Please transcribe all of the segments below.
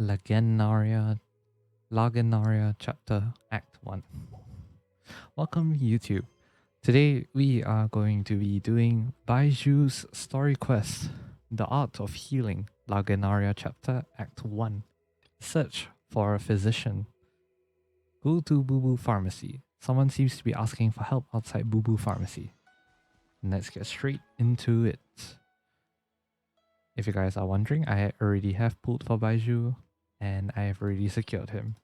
Lagenaria, Lagenaria Chapter Act 1. Welcome YouTube. Today we are going to be doing Baizhu's story quest, The Art of Healing, Lagenaria Chapter Act 1. Search for a physician. Go to Boo Boo Pharmacy. Someone seems to be asking for help outside Boo Boo Pharmacy. Let's get straight into it. If you guys are wondering, I already have pulled for Baizhu and I have already secured him.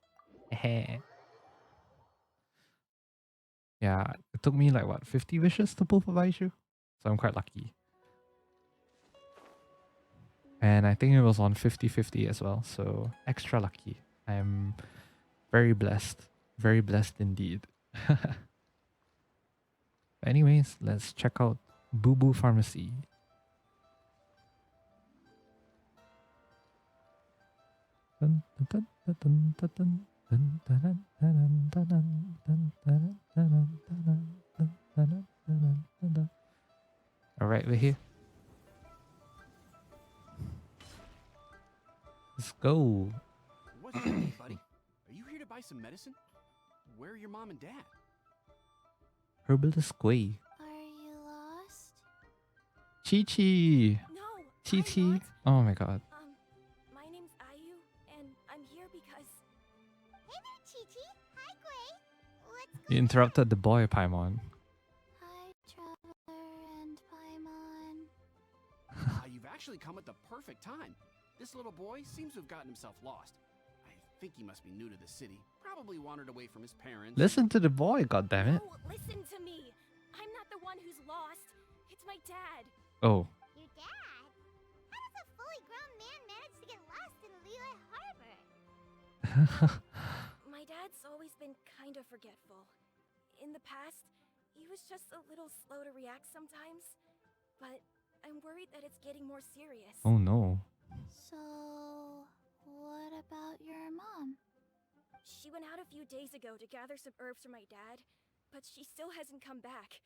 Yeah, it took me like what, 50 wishes to pull for Baizhu? So I'm quite lucky. And I think it was on 50-50 as well, so extra lucky. I'm very blessed indeed. Anyways, let's check out Boo Boo Pharmacy. Alright, we're here. Let's go. What's your name, buddy? Are you here to buy some medicine? Where are your mom and dad? Herbalist Gui. Are you lost? Chi-Chi. No, Chi-Chi. Oh my god. my name's Ayu, and I'm here because... Hey there, Chi-Chi. Hi, Gui. What's You going interrupted the boy, Paimon. Hi, Traveler and Paimon. You've actually come at the perfect time. This little boy seems to have gotten himself lost. I think he must be new to the city. Probably wandered away from his parents. Listen to the boy, goddammit. No, listen to me. I'm not the one who's lost. It's my dad. Oh. Your dad? How does a fully grown man manage to get lost in Liyue Harbor? My dad's always been kind of forgetful. In the past, he was just a little slow to react sometimes. But I'm worried that it's getting more serious. Oh no. So, what about your mom? She went out a few days ago to gather some herbs for my dad, but she still hasn't come back.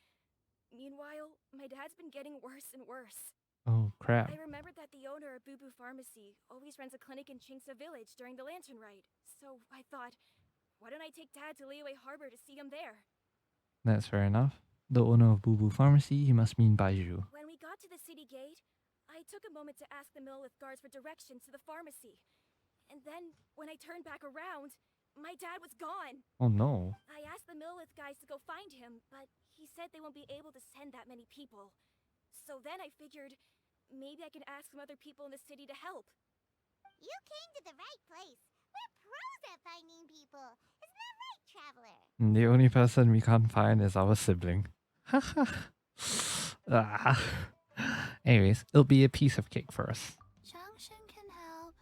Meanwhile, my dad's been getting worse and worse. Oh crap. I remembered that the owner of Boo Boo Pharmacy always runs a clinic in Chingsa Village during the Lantern Rite. So I thought, why don't I take Dad to Liyue Harbor to see him there? That's fair enough. The owner of Boo Boo Pharmacy, he must mean Baizhu. When we got to the city gate, I took a moment to ask the Millith guards for directions to the pharmacy. And then, when I turned back around, my dad was gone. Oh no. I asked the Millith guys to go find him, but he said they won't be able to send that many people. So then I figured, maybe I can ask some other people in the city to help. You came to the right place. We're pros at finding people. Isn't that right, Traveler? The only person we can't find is our sibling. Anyways, it'll be a piece of cake for us. Changshan can help.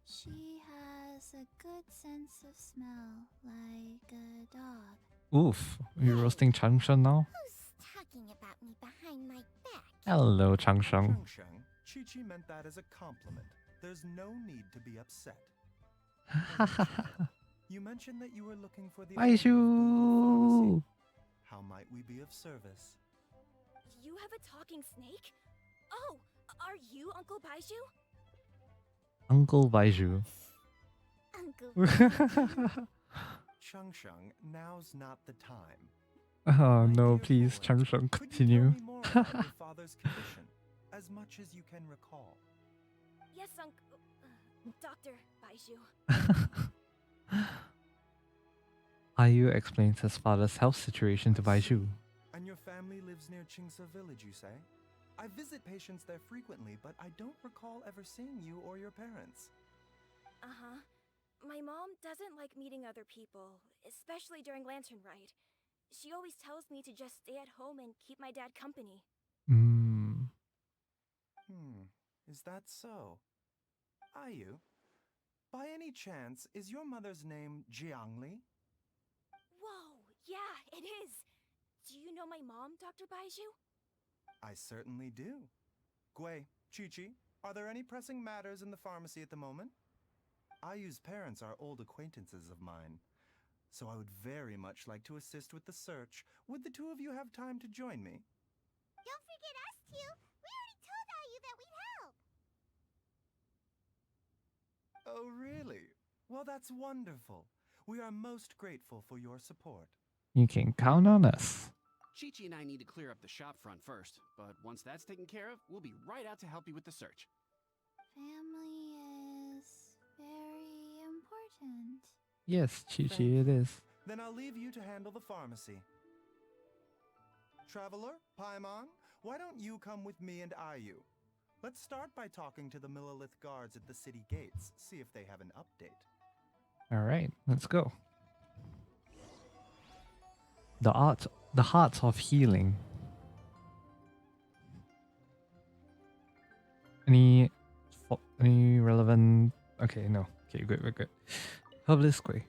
She has a good sense of smell, like a dog. Oof, we're roasting Changshan now? Who's talking about me behind my back? Hello, Changsheng. Changsheng, Chi-Chi meant that as a compliment. There's no need to be upset. You mentioned that you were looking for the owner of Boo Boo Baizhu! Pharmacy. How might we be of service? You have a talking snake? Oh, are you Uncle Baizhu? Uncle Baizhu. Uncle Changsheng, now's not the time. Oh My no, dear please, boy, Changsheng, could you continue. tell me more about your father's condition, as much as you can recall? Yes, Uncle... Dr. Baizhu. Ayu explains his father's health situation to Baizhu. And your family lives near Chingsa Village, you say? I visit patients there frequently, but I don't recall ever seeing you or your parents. Uh-huh. My mom doesn't like meeting other people, especially during Lantern Rite. She always tells me to just stay at home and keep my dad company. Is that so? Ayu, by any chance, is your mother's name Jiangli? Whoa, yeah, it is. Do you know my mom, Dr. Baizhu? I certainly do. Gui, Chi-Chi, are there any pressing matters in the pharmacy at the moment? Ayu's parents are old acquaintances of mine, so I would very much like to assist with the search. Would the two of you have time to join me? Don't forget us two. We already told Ayu that we'd help. Oh, really? Well, that's wonderful. We are most grateful for your support. You can count on us. Chi-Chi and I need to clear up the shop front first, but once that's taken care of, we'll be right out to help you with the search. Family is very important. Yes, Chi Thank it you. is. Then I'll leave you to handle the pharmacy. Traveler, Paimon, why don't you come with me and Ayu? Let's start by talking to the Millilith guards at the city gates, see if they have an update. Alright, let's go. The heart of healing. Any relevant? Okay, no. Okay, good, good, good. Herbalist Square.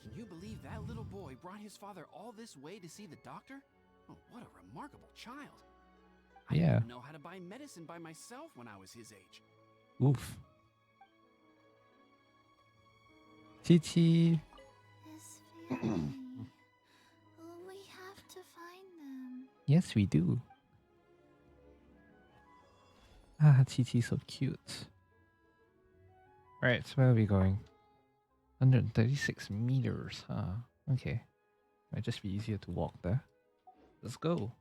Can you believe that little boy brought his father all this way to see the doctor? Oh, what a remarkable child. I didn't Yeah. even know how to buy medicine by myself when I was his age. Oof. Chi. This family. We have to find them. Yes, we do. Ah, Chi so cute. Alright, so where are we going? 136 meters, huh? Okay. Might just be easier to walk there. Let's go.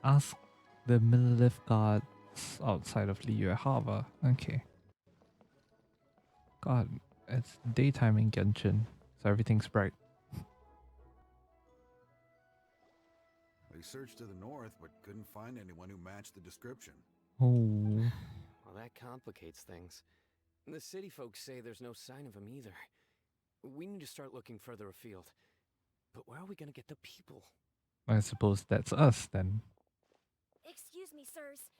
Ask the Millilith guards outside of Liyue Harbor. Okay. God, it's daytime in Genshin, so everything's bright. They searched to the north, but couldn't find anyone who matched the description. Oh. Well, that complicates things. The city folks say there's no sign of him either. We need to start looking further afield. But where are we gonna get the people? I suppose that's us then. Excuse me, sirs.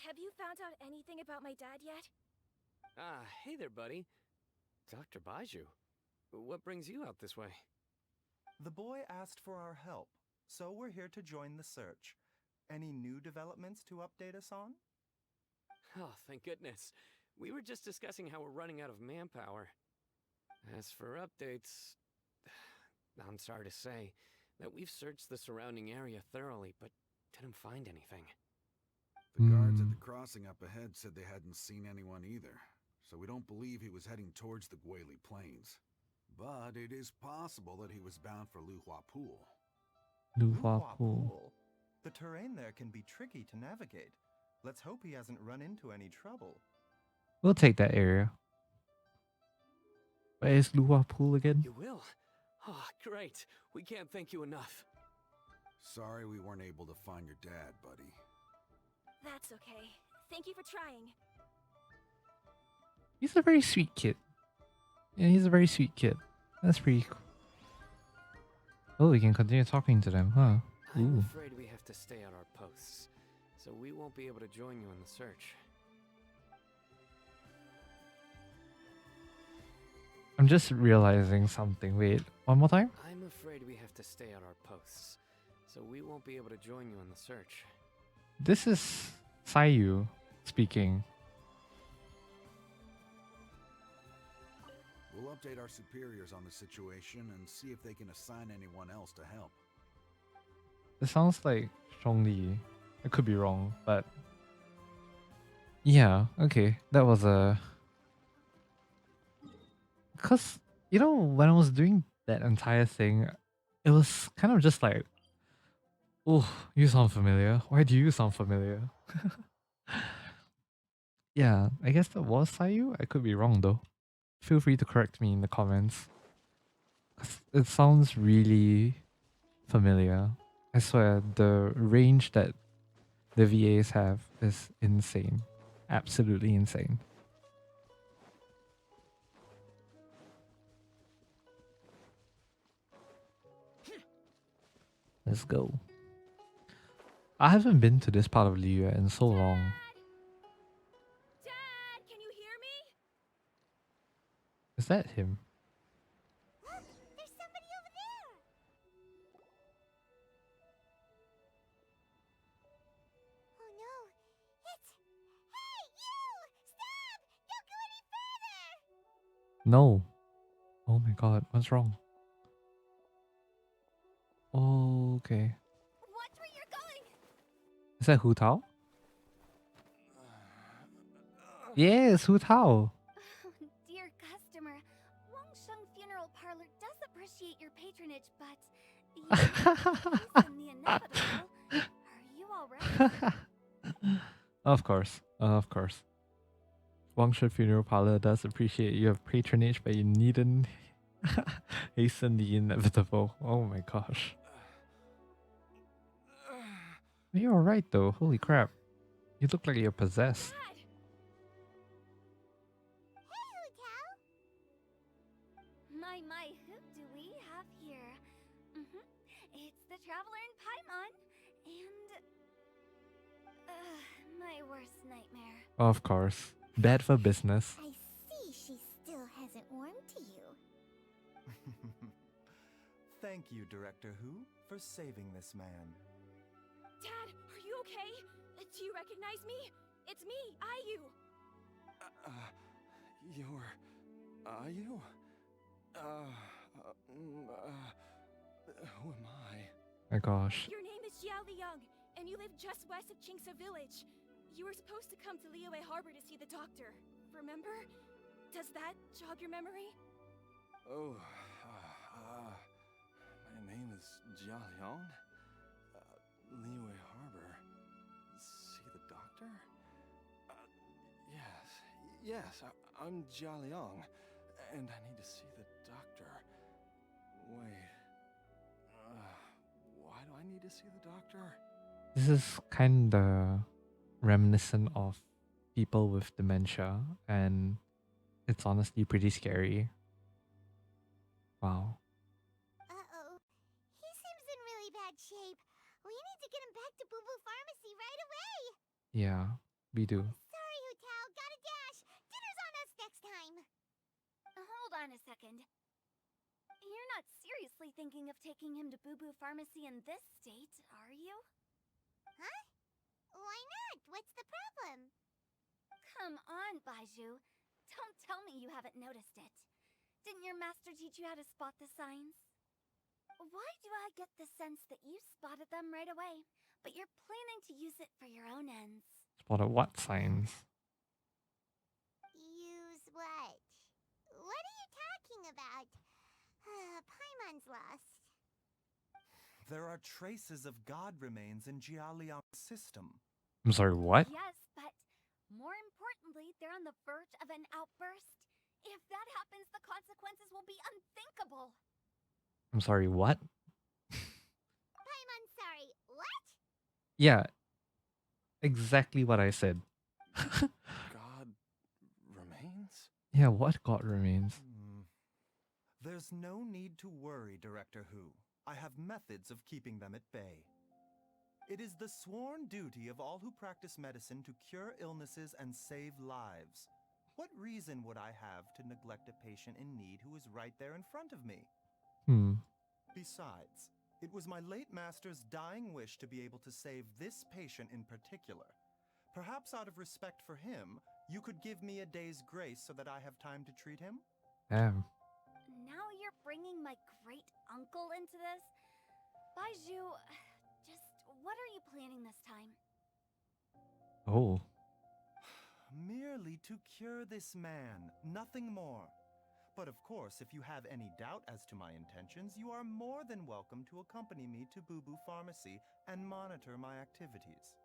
Have you found out anything about my dad yet? Ah, hey there, buddy. Dr. Baizhu. What brings you out this way? The boy asked for our help, so we're here to join the search. Any new developments to update us on? Oh, thank goodness. We were just discussing how we're running out of manpower. As for updates, I'm sorry to say that we've searched the surrounding area thoroughly, but didn't find anything. The guards at the crossing up ahead said they hadn't seen anyone either, so we don't believe he was heading towards the Guili Plains. But it is possible that he was bound for Luhua Pool. Luhua Pool. The terrain there can be tricky to navigate. Let's hope he hasn't run into any trouble. We'll take that area. Where is Luhua Pool again? You will? Oh, great. We can't thank you enough. Sorry we weren't able to find your dad, buddy. That's okay. Thank you for trying. He's a very sweet kid. Yeah, he's a very sweet kid. That's pretty cool. Oh, we can continue talking to them, huh? I'm Ooh. afraid we have to stay at our posts, so we won't be able to join you in the search. I'm just realizing something. Wait, one more time? I'm afraid we have to stay at our posts, so we won't be able to join you in the search. This is Sayu speaking. We'll update our superiors on the situation and see if they can assign anyone else to help. It sounds like Zhongli. I could be wrong, but yeah, okay. That was a... Because, you know, when I was doing that entire thing, it was kind of just like, oh, you sound familiar. Why do you sound familiar? Yeah, I guess that was Sayu. I could be wrong though. Feel free to correct me in the comments. 'Cause it sounds really familiar. I swear, the range that the VAs have is insane. Absolutely insane. Let's go. I haven't been to this part of Liyue in so long. Dad, can you hear me? Is that him? Look, there's somebody over there. Oh no, it's... Hey, you! Stop! Don't go any further! No. Oh my god, what's wrong? Okay. Watch where you're going! Is that Hu Tao? Yes, Hu Tao. Dear customer, Wangsheng Funeral Parlor does appreciate your patronage, but you hasten the inevitable. Are you alright? Of course. Of course. Wangsha Funeral Parlor does appreciate your patronage, but you needn't hasten the inevitable. Oh my gosh. Are you alright though? Holy crap. You look like you're possessed. Dad! Hey, Hotel! My, who do we have here? It's the Traveler in Paimon, and... my worst nightmare. Of course. Bad for business. I see she still hasn't warmed to you. Thank you, Director Who, for saving this man. Dad, are you okay? Do you recognize me? It's me, Ayu. You're... you? Who am I? My gosh. Your name is Jiao Liang, and you live just west of Qingse Village. You were supposed to come to Liyue Harbor to see the doctor. Remember? Does that jog your memory? Oh, my name is Jia Liang. Liyue Harbor. See the doctor? Yes, I'm Jia Liang, and I need to see the doctor. Wait, why do I need to see the doctor? This is kind of reminiscent of people with dementia, and it's honestly pretty scary. Wow. Uh-oh. He seems in really bad shape. We need to get him back to Boo Boo Pharmacy right away. Yeah, we do. Sorry, Hotel. Gotta dash. Dinner's on us next time. Hold on a second. You're not seriously thinking of taking him to Boo Boo Pharmacy in this state, are you? Huh? Why not? What's the problem? Come on, Baizhu. Don't tell me you haven't noticed it. Didn't your master teach you how to spot the signs? Why do I get the sense that you spotted them right away, but you're planning to use it for your own ends? Spotted what signs? Use what? What are you talking about? Paimon's lost. There are traces of god remains in Jia Liang's system. I'm sorry, what? Yes, but more importantly, they're on the verge of an outburst. If that happens, the consequences will be unthinkable. I'm sorry, what? Paimon, sorry, what? Yeah, exactly what I said. God remains? Yeah, what god remains? There's no need to worry, Director Who. I have methods of keeping them at bay. It is the sworn duty of all who practice medicine to cure illnesses and save lives. What reason would I have to neglect a patient in need who is right there in front of me? Besides, it was my late master's dying wish to be able to save this patient in particular. Perhaps out of respect for him, you could give me a day's grace so that I have time to treat him? Damn. Now you're bringing my great-uncle into this? Baizhu, just what are you planning this time? Oh. Merely to cure this man, nothing more. But of course, if you have any doubt as to my intentions, you are more than welcome to accompany me to Boo Boo Pharmacy and monitor my activities.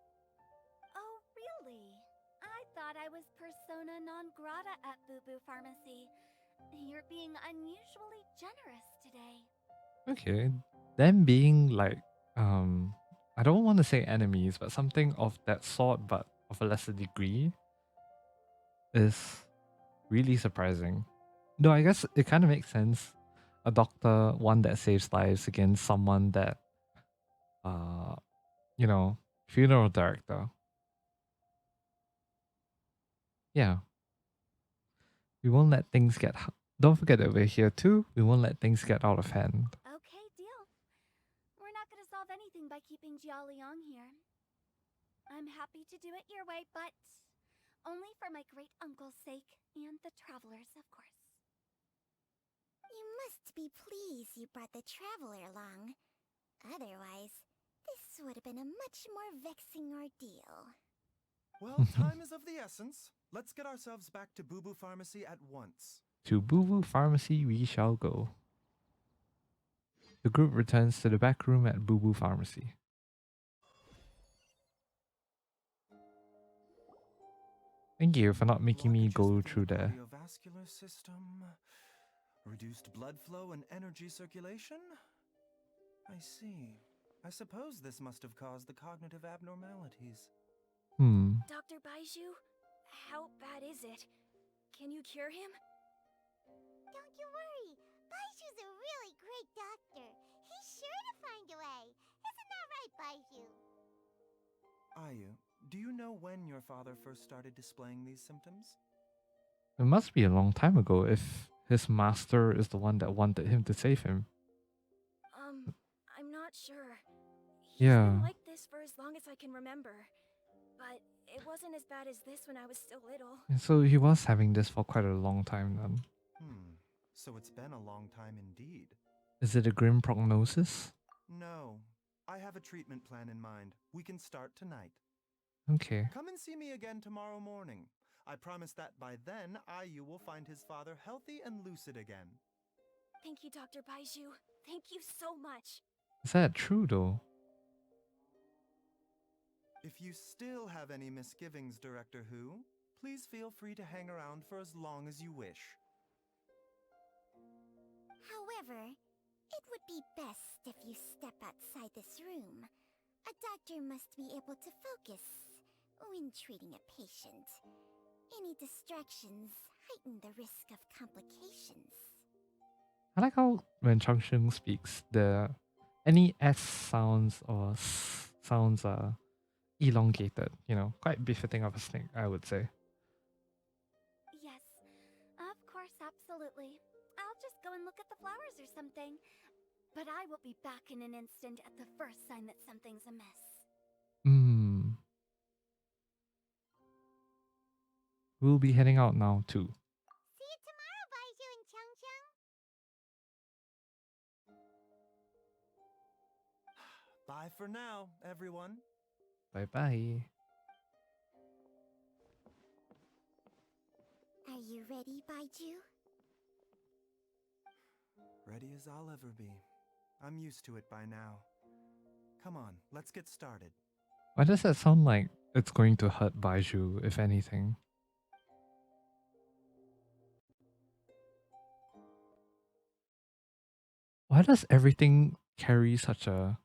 Oh, really? I thought I was persona non grata at Boo Boo Pharmacy. You're being unusually generous today. Okay. Them being like, I don't want to say enemies, but something of that sort, but of a lesser degree, is really surprising. Though I guess it kind of makes sense. A doctor, one that saves lives, against someone that, you know, funeral director. Yeah. We won't let things get. Don't forget that we're here too. We won't let things get out of hand. Okay, deal. We're not gonna solve anything by keeping Jia Liang here. I'm happy to do it your way, but only for my great-uncle's sake and the travelers, of course. You must be pleased you brought the traveler along. Otherwise, this would have been a much more vexing ordeal. Well, time is of the essence. Let's get ourselves back to Boo Boo Pharmacy at once. To Boo Boo Pharmacy we shall go. The group returns to the back room at Boo Boo Pharmacy. Thank you for not making me Blockages go within through the there. cardiovascular system. Reduced blood flow and energy circulation? I see. I suppose this must have caused the cognitive abnormalities. Dr. Baizhu, how bad is it? Can you cure him? Don't you worry. Baizhu's a really great doctor. He's sure to find a way. Isn't that right, Baizhu? Ayu, do you know when your father first started displaying these symptoms? It must be a long time ago if his master is the one that wanted him to save him. I'm not sure. He's been like this for as long as I can remember. But it wasn't as bad as this when I was still little. And so he was having this for quite a long time then. So it's been a long time indeed. Is it a grim prognosis? No. I have a treatment plan in mind. We can start tonight. Okay. Come and see me again tomorrow morning. I promise that by then, Ayu will find his father healthy and lucid again. Thank you, Dr. Baizhu. Thank you so much. Is that true though? If you still have any misgivings, Director Who, please feel free to hang around for as long as you wish. However, it would be best if you step outside this room. A doctor must be able to focus when treating a patient. Any distractions heighten the risk of complications. I like how when Changsheng speaks, any S sounds or S sounds are elongated, you know, quite befitting of a snake, I would say. Yes, of course, absolutely. I'll just go and look at the flowers or something. But I will be back in an instant at the first sign that something's amiss. We'll be heading out now too. See you tomorrow, Baizhu and Changcheng. Bye for now, everyone. Bye-bye. Are you ready, Baizhu? Ready as I'll ever be. I'm used to it by now. Come on, let's get started. Why does that sound like it's going to hurt Baizhu, if anything? Why does everything carry such a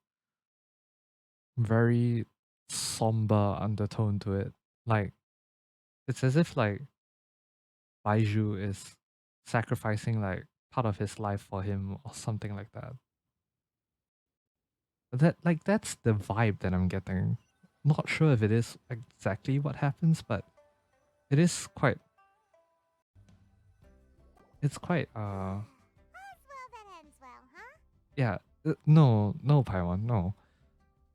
very somber undertone to it? Like, it's as if like Baizhu is sacrificing like part of his life for him or something like that. That's the vibe that I'm getting. Not sure if it is exactly what happens, but it is quite. It's quite All's well that ends well, huh? yeah. No, Paiwan, no.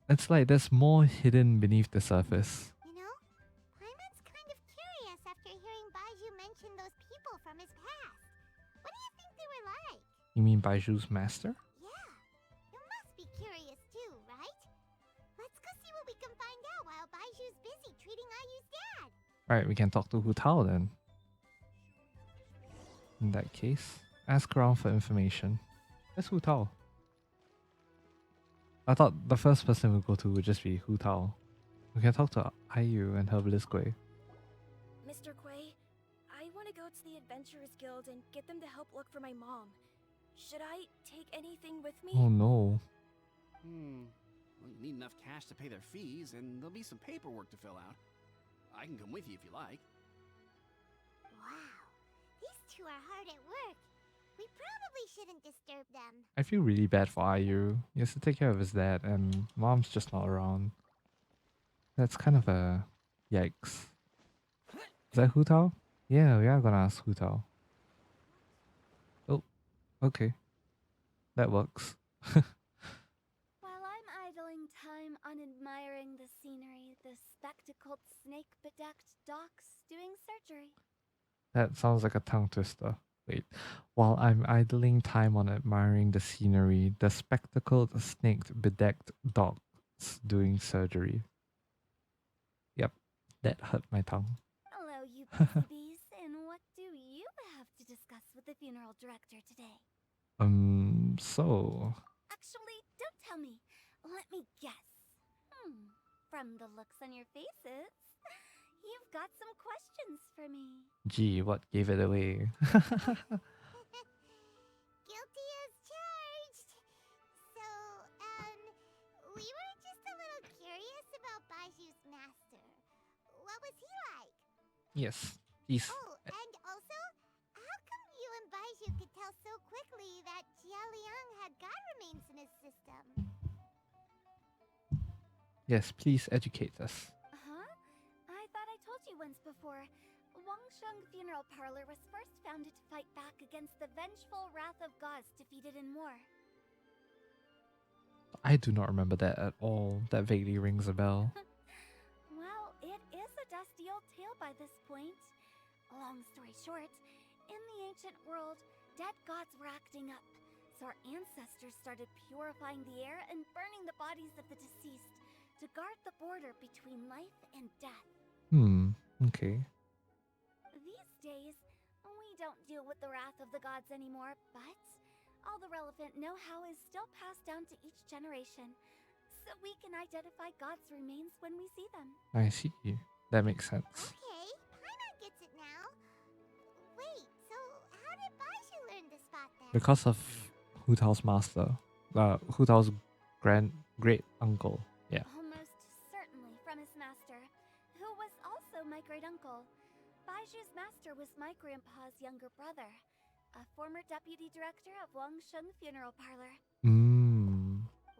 It's like there's more hidden beneath the surface. You know, Paimon's kind of curious after hearing Baizhu mention those people from his past. What do you think they were like? You mean Baiju's master? Yeah, you must be curious too, right? Let's go see what we can find out while Baiju's busy treating Ayu's dad. Alright, we can talk to Hu Tao then. In that case, ask around for information. Where's Hu Tao? I thought the first person we'd go to would just be Hu Tao. We can talk to Ayu and Herbalist Gui. Mr. Quay, I want to go to the Adventurers Guild and get them to help look for my mom. Should I take anything with me? Oh no. Well, you need enough cash to pay their fees, and there'll be some paperwork to fill out. I can come with you if you like. Wow, these two are hard at work. We probably shouldn't disturb them. I feel really bad for Ayu. He has to take care of his dad and mom's just not around. That's kind of a yikes. Is that Hu Tao? Yeah, we are gonna ask Hu Tao. Oh, okay. That works. While I'm idling time on admiring the scenery, the spectacled snake-bedecked docs doing surgery. That sounds like a tongue twister. Wait. While I'm idling time on admiring the scenery, the spectacled, snaked, bedecked dogs doing surgery. Yep, that hurt my tongue. Hello, you busy bees, and what do you have to discuss with the funeral director today? So Actually, don't tell me. Let me guess. From the looks on your faces, you've got some questions for me. gee, what gave it away? Guilty as charged. So, we were just a little curious about Baiju's master. What was he like? Yes, please. Oh, and also, how come you and Baizhu could tell so quickly that Jialiang had god remains in his system? Yes, please educate us. Huh? I thought I told you once before. Wangsheng Funeral Parlor was first founded to fight back against the vengeful wrath of gods defeated in war. I do not remember that at all. That vaguely rings a bell. Well, it is a dusty old tale by this point. Long story short, in the ancient world, dead gods were acting up, so our ancestors started purifying the air and burning the bodies of the deceased to guard the border between life and death. Okay. These days, we don't deal with the wrath of the gods anymore, but all the relevant know-how is still passed down to each generation, so we can identify gods' remains when we see them. I see. That makes sense. Okay, Paimon gets it now. Wait, so how did Baizhu learn the spot then? Because of Hu Tao's master. Hu Tao's great uncle. Yeah. Almost certainly from his master, who was also my great uncle. Baiju's master was my grandpa's younger brother, a former deputy director of Wangsheng Funeral Parlor.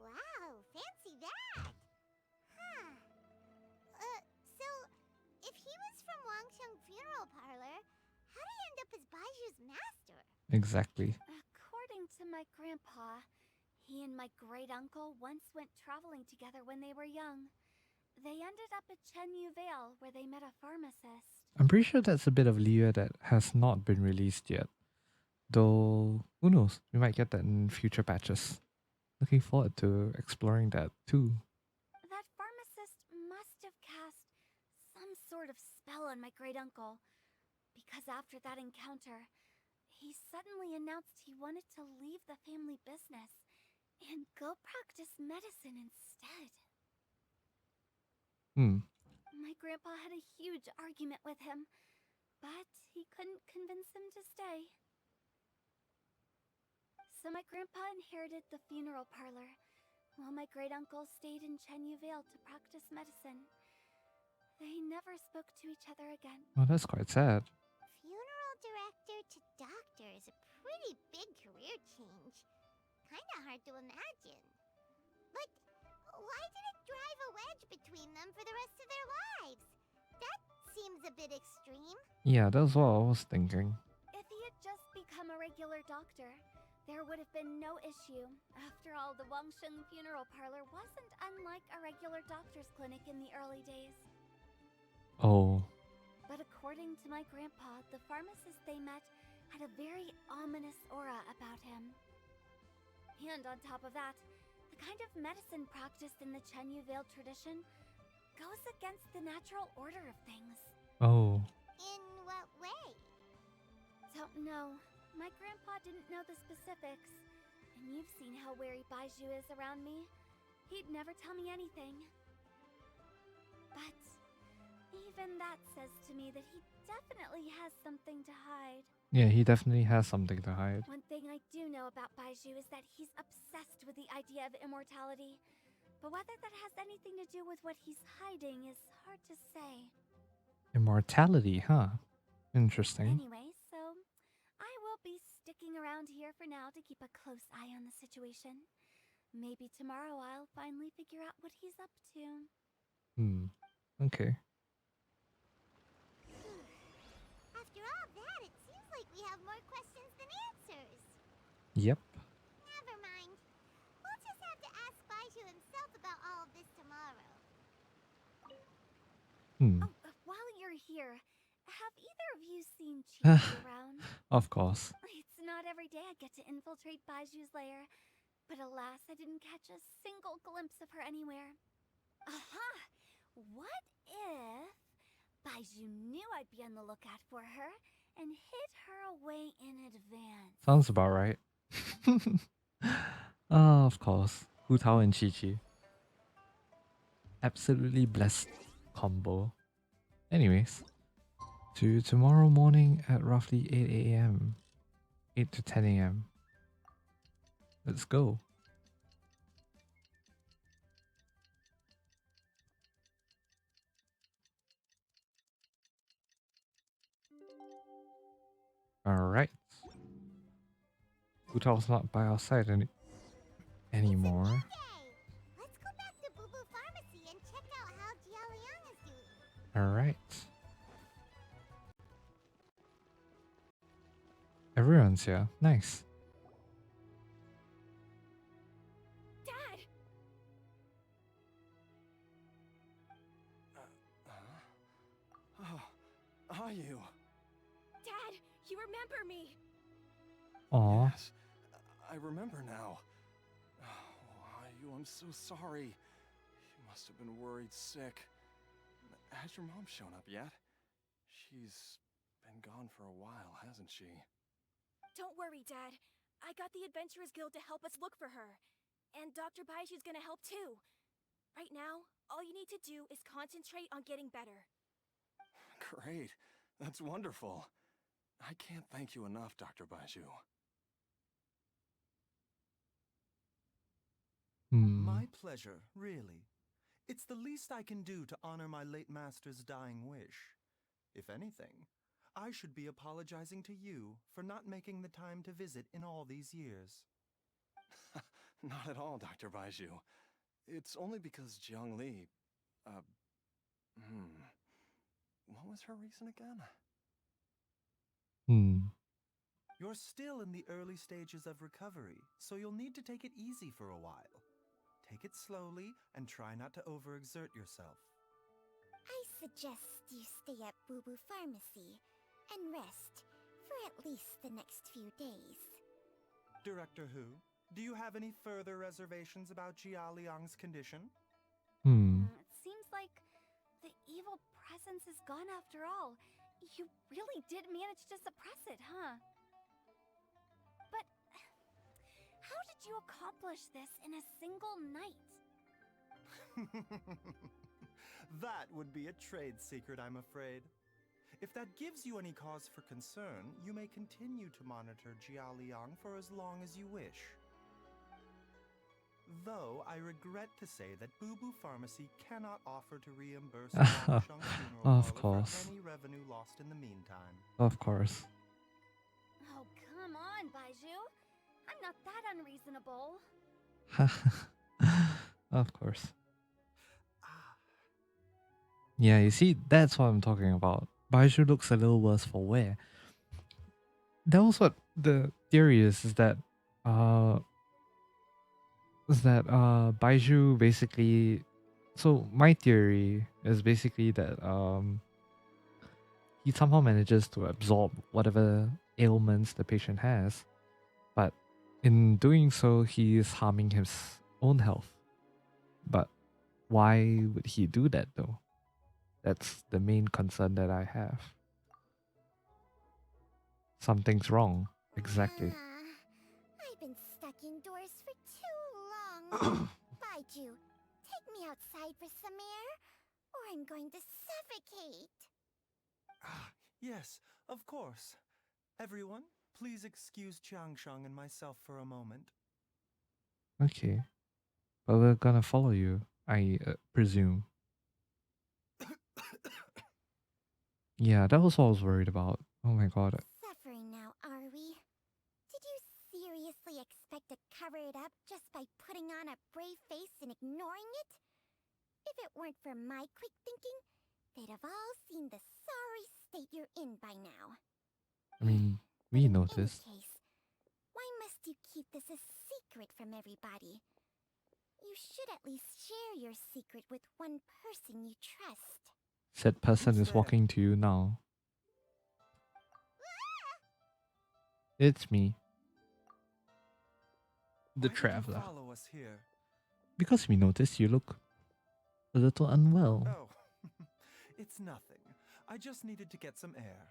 Wow, fancy that! Huh. So, if he was from Wangsheng Funeral Parlor, how did he end up as Baiju's master? Exactly. According to my grandpa, he and my great-uncle once went traveling together when they were young. They ended up at Chenyu Vale, where they met a pharmacist. I'm pretty sure that's a bit of Liyue that has not been released yet. Though, who knows? We might get that in future patches. Looking forward to exploring that too. That pharmacist must have cast some sort of spell on my great-uncle, because after that encounter, he suddenly announced he wanted to leave the family business and go practice medicine instead. My grandpa had a huge argument with him, but he couldn't convince him to stay. So my grandpa inherited the funeral parlor, while my great-uncle stayed in Chenyu Vale to practice medicine. They never spoke to each other again. Oh, that's quite sad. Funeral director to doctor is a pretty big career change. Kinda hard to imagine. But why did it drive a wedge between them for the rest of their lives? That seems a bit extreme. Yeah, that's what I was thinking. If he had just become a regular doctor, there would have been no issue. After all, the Wangsheng Funeral Parlor wasn't unlike a regular doctor's clinic in the early days. Oh. But according to my grandpa, the pharmacist they met had a very ominous aura about him. And on top of that, the kind of medicine practiced in the Chenyu Vale tradition goes against the natural order of things. Oh. In what way? Don't know. My grandpa didn't know the specifics. And you've seen how wary Baizhu is around me. He'd never tell me anything. But even that says to me that he definitely has something to hide. Yeah, he definitely has something to hide. One thing I do know about Baizhu is that he's obsessed with the idea of immortality. But whether that has anything to do with what he's hiding is hard to say. Immortality, huh? Interesting. Anyway, so I will be sticking around here for now to keep a close eye on the situation. Maybe tomorrow I'll finally figure out what he's up to. Okay. After all that, it seems like we have more questions than answers. Yep. Never mind. We'll just have to ask Baizhu himself about all of this tomorrow. Oh, while you're here, Have either of you seen Chi around? Of course. It's not every day I get to infiltrate Baizhu's lair, but alas, I didn't catch a single glimpse of her anywhere. Aha! What if Baizhu knew I'd be on the lookout for her and hid her away in advance? Sounds about right. Oh, of course. Hu Tao and Chi Chi. Absolutely blessed combo. Anyways, to tomorrow morning at roughly 8 a.m. 8 to 10 a.m. Let's go. Alright. Hu Tao's not by our side anymore. Let's go back to Boo Boo Pharmacy and check out how Jialiang is doing. Alright. Everyone's here. Nice. Dad! Oh, are you? Dad, you remember me! Aw. Yes, I remember now. Oh, I'm so sorry. You must have been worried sick. Has your mom shown up yet? She's been gone for a while, hasn't she? Don't worry, Dad. I got the Adventurers Guild to help us look for her. And Dr. Baizhu's gonna help too. Right now, all you need to do is concentrate on getting better. Great. That's wonderful. I can't thank you enough, Dr. Baizhu. My pleasure, really. It's the least I can do to honor my late master's dying wish. If anything, I should be apologizing to you for not making the time to visit in all these years. Not at all, Dr. Baizhu. It's only because Li... What was her reason again? You're still in the early stages of recovery, so you'll need to take it easy for a while. Take it slowly and try not to overexert yourself. I suggest you stay at Boo Boo Pharmacy and rest for at least the next few days. Director Hu, do you have any further reservations about Jia Liang's condition? It seems like the evil presence is gone after all. You really did manage to suppress it, huh? But how did you accomplish this in a single night? That would be a trade secret, I'm afraid. If that gives you any cause for concern, you may continue to monitor Jia Liang for as long as you wish. Though I regret to say that Boo Boo Pharmacy cannot offer to reimburse Wangsheng's funeral Of parlor course. for any revenue lost in the meantime. Of course. Oh, come on, Baizhu. I'm not that unreasonable. Of course. Yeah, you see, that's what I'm talking about. Baizhu looks a little worse for wear. That was what the theory is that Baizhu basically, so my theory is basically that he somehow manages to absorb whatever ailments the patient has, but in doing so he is harming his own health. But why would he do that though? That's the main concern that I have. Something's wrong. Exactly. I've been stuck indoors for too long. Baizhu, take me outside for some air, or I'm going to suffocate. Yes, of course. Everyone, please excuse Qiangsheng and myself for a moment. Okay. But we're gonna follow you, I presume. Yeah, that was what I was worried about. Oh my god. Suffering now, are we? Did you seriously expect to cover it up just by putting on a brave face and ignoring it? If it weren't for my quick thinking, they'd have all seen the sorry state you're in by now. I mean, we noticed. In any case, why must you keep this a secret from everybody? You should at least share your secret with one person you trust. Said person Who's is there? walking to you now. It's me, the Why did you traveler. follow us here? Because we noticed you look a little unwell. Oh, it's nothing. I just needed to get some air.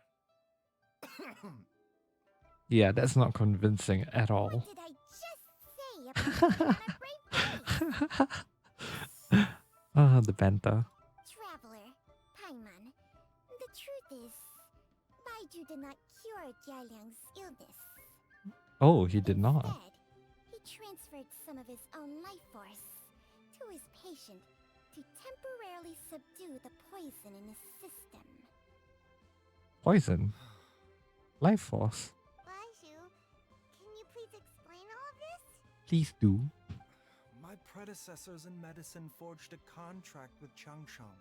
Yeah, that's not convincing at What all. did I just say about putting on a brave face? The banter. Traveler, Paimon, the truth is, Baizhu did not cure Jialiang's illness. Oh, he did not. Instead, he transferred some of his own life force to his patient to temporarily subdue the poison in his system. Poison. Life force. Baizhu, can you please explain all of this? Please do. My predecessors in medicine forged a contract with Changsheng.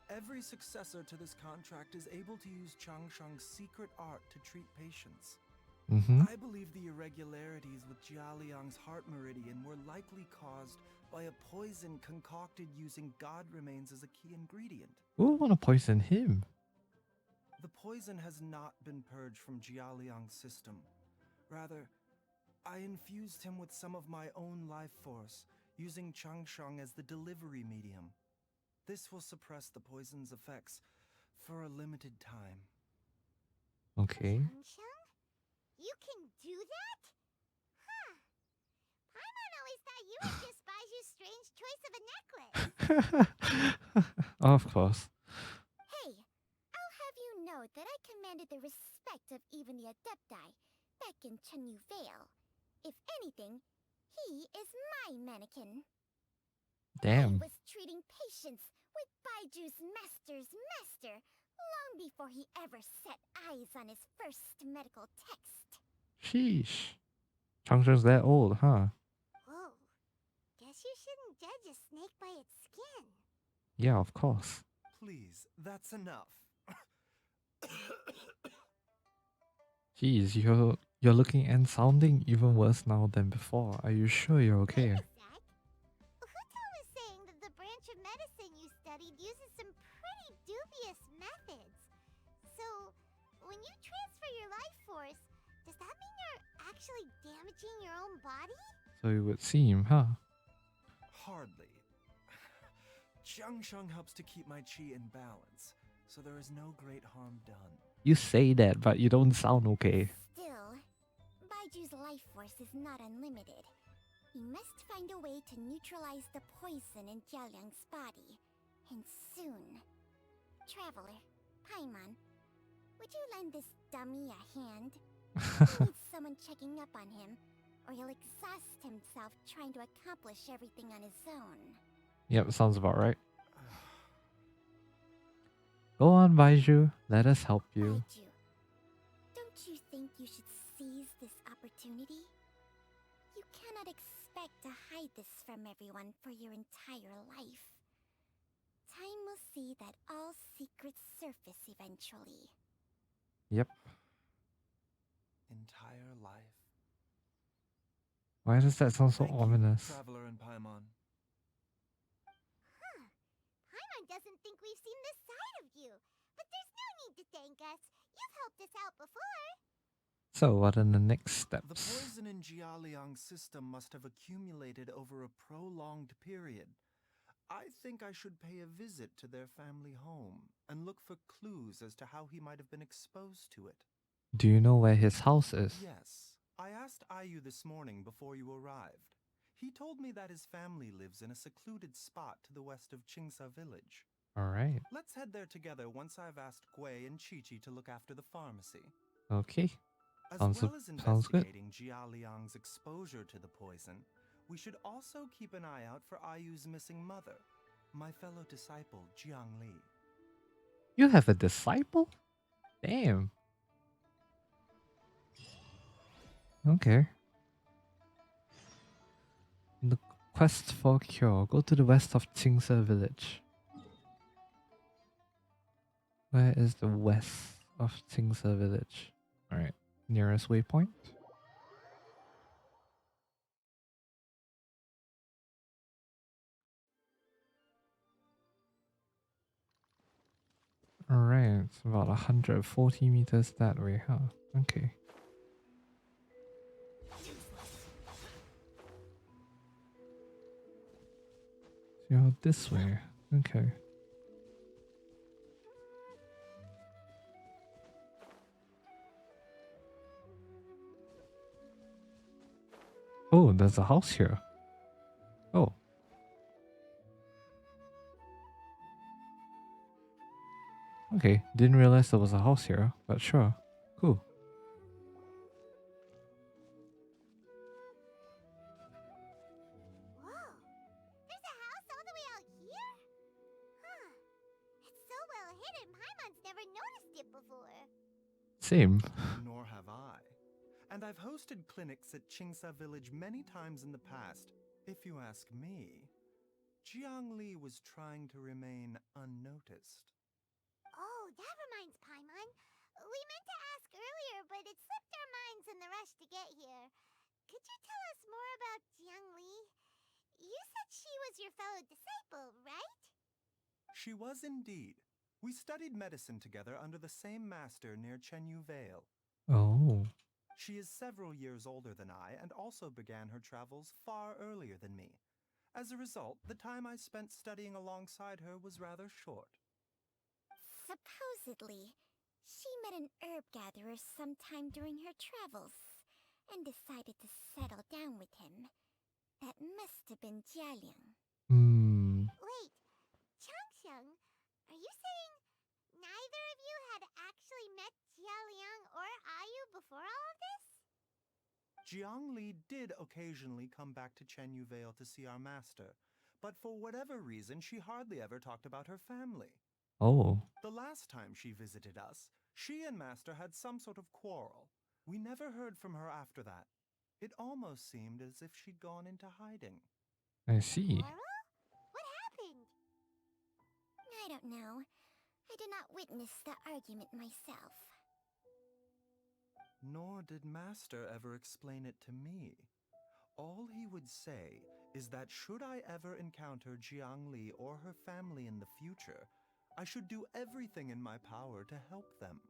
Every successor to this contract is able to use Changsheng's secret art to treat patients. Mm-hmm. I believe the irregularities with Jialiang's heart meridian were likely caused by a poison concocted using god remains as a key ingredient. Who would want to poison him? The poison has not been purged from Jialiang's system. Rather, I infused him with some of my own life force, using Changsheng as the delivery medium. This will suppress the poison's effects for a limited time. Okay. Changsheng? You can do that? Huh. Paimon always thought you were just Baiju's strange choice of a necklace. Of course. Hey, I'll have you know that I commanded the respect of even the Adepti back in Chenyu Vale. If anything, he is my mannequin. Damn. He was treating patients with Baiju's master's master long before he ever set eyes on his first medical text. Sheesh. Changsheng's that old, huh? Whoa. Guess you shouldn't judge a snake by its skin. Yeah, of course. Please, that's enough. Jeez, you're looking and sounding even worse now than before. Are you sure you're okay? Wait a sec. Huto was saying that the branch of medicine you studied uses some pretty dubious methods. So, when you transfer your life force, does that mean you're actually damaging your own body? So it would seem, huh? Hardly. Changsheng helps to keep my chi in balance, so there is no great harm done. You say that, but you don't sound okay. Still, Baiju's life force is not unlimited. We must find a way to neutralize the poison in Jialiang's body, and soon. Traveler, Paimon, would you lend this dummy a hand? He needs someone checking up on him, or he'll exhaust himself trying to accomplish everything on his own. Yep, sounds about right. Go on, Baizhu. Let us help you. Baizhu, don't you think you should seize this opportunity? You cannot expect to hide this from everyone for your entire life. Time will see that all secrets surface eventually. Yep. Entire life. Why does that sound so Thank ominous? you, Traveler and Paimon. Huh. Paimon doesn't think we've seen this side of you. But there's no need to thank us. You've helped us out before. So, what are the next The steps? poison in Jialiang's system must have accumulated over a prolonged period. I think I should pay a visit to their family home and look for clues as to how he might have been exposed to it. Do you know where his house is? Yes, I asked Ayu this morning before you arrived. He told me that his family lives in a secluded spot to the west of Qingsa village. Alright. Let's head there together once I've asked Gui and Chi-Chi to look after the pharmacy. Okay. As Sounds well as sounds good. investigating Jialiang's exposure to the poison, we should also keep an eye out for Ayu's missing mother, my fellow disciple Jiangli. You have a disciple? Damn. Okay. The quest for cure. Go to the west of Qingse village. Where is the west of Qingse village? Alright. Nearest waypoint? Alright, it's about 140 meters that way, huh? Okay. Yeah, this way. Okay. Oh, there's a house here. Oh. Okay, didn't realize there was a house here, but sure. Cool. Whoa! There's a house all the way out here? Huh. It's so well hidden, Paimon's never noticed it before. Same. Nor have I. And I've hosted clinics at Qingsa Village many times in the past. If you ask me, Jiangli was trying to remain unnoticed. Oh, that reminds Paimon. We meant to ask earlier, but it slipped our minds in the rush to get here. Could you tell us more about Jiang Li? You said she was your fellow disciple, right? She was indeed. We studied medicine together under the same master near Chenyu Vale. Oh. She is several years older than I and also began her travels far earlier than me. As a result, the time I spent studying alongside her was rather short. Supposedly, she met an herb gatherer sometime during her travels and decided to settle down with him. That must have been Jialiang. Hmm. Wait, Changxiang, are you saying neither of you had actually met Jialiang or Ayu before all of this? Jiangli did occasionally come back to Chenyu Vale to see our master, but for whatever reason, she hardly ever talked about her family. Oh. The last time she visited us, she and Master had some sort of quarrel. We never heard from her after that. It almost seemed as if she'd gone into hiding. I see. Quarrel? What happened? I don't know. I did not witness the argument myself. Nor did Master ever explain it to me. All he would say is that should I ever encounter Jiangli or her family in the future, I should do everything in my power to help them.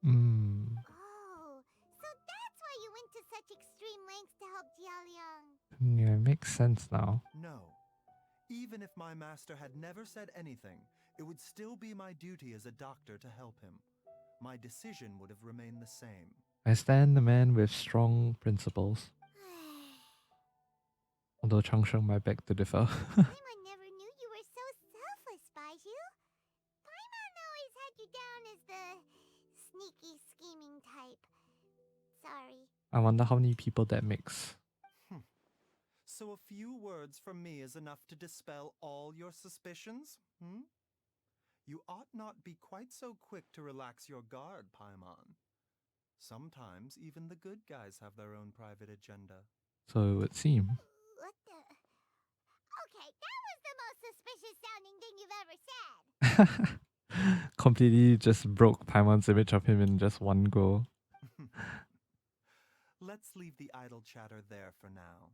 Hmm. Oh, so that's why you went to such extreme lengths to help Jialiang. Yeah, it makes sense now. No. Even if my master had never said anything, it would still be my duty as a doctor to help him. My decision would have remained the same. I stand the man with strong principles. Although Changsheng might beg to differ. Paimon never knew you were so selfless, Baizhu. Paimon always had you down as the sneaky, scheming type. Sorry. I wonder how many people that makes. So a few words from me is enough to dispel all your suspicions? You ought not be quite so quick to relax your guard, Paimon. Sometimes even the good guys have their own private agenda. So it would seem. What the? Okay, that was the most suspicious sounding thing you've ever said. Completely just broke Paimon's image of him in just one go. Let's leave the idle chatter there for now.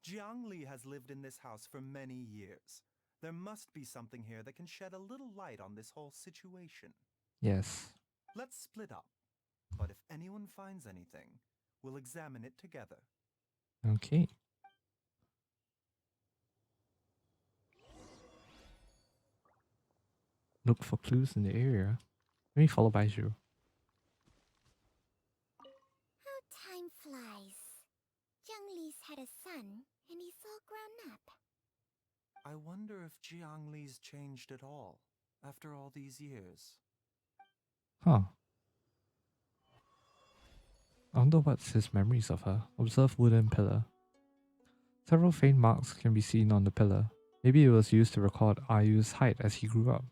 Jiangli has lived in this house for many years. There must be something here that can shed a little light on this whole situation. Yes. Let's split up. But if anyone finds anything, we'll examine it together. Okay. Look for clues in the area. Let me follow Baizhu. How time flies. Jiangli's had a son, and he's all grown up. I wonder if Jiangli's changed at all, after all these years. Huh. I wonder what's his memories of her. Observe wooden pillar. Several faint marks can be seen on the pillar. Maybe it was used to record Ayu's height as he grew up.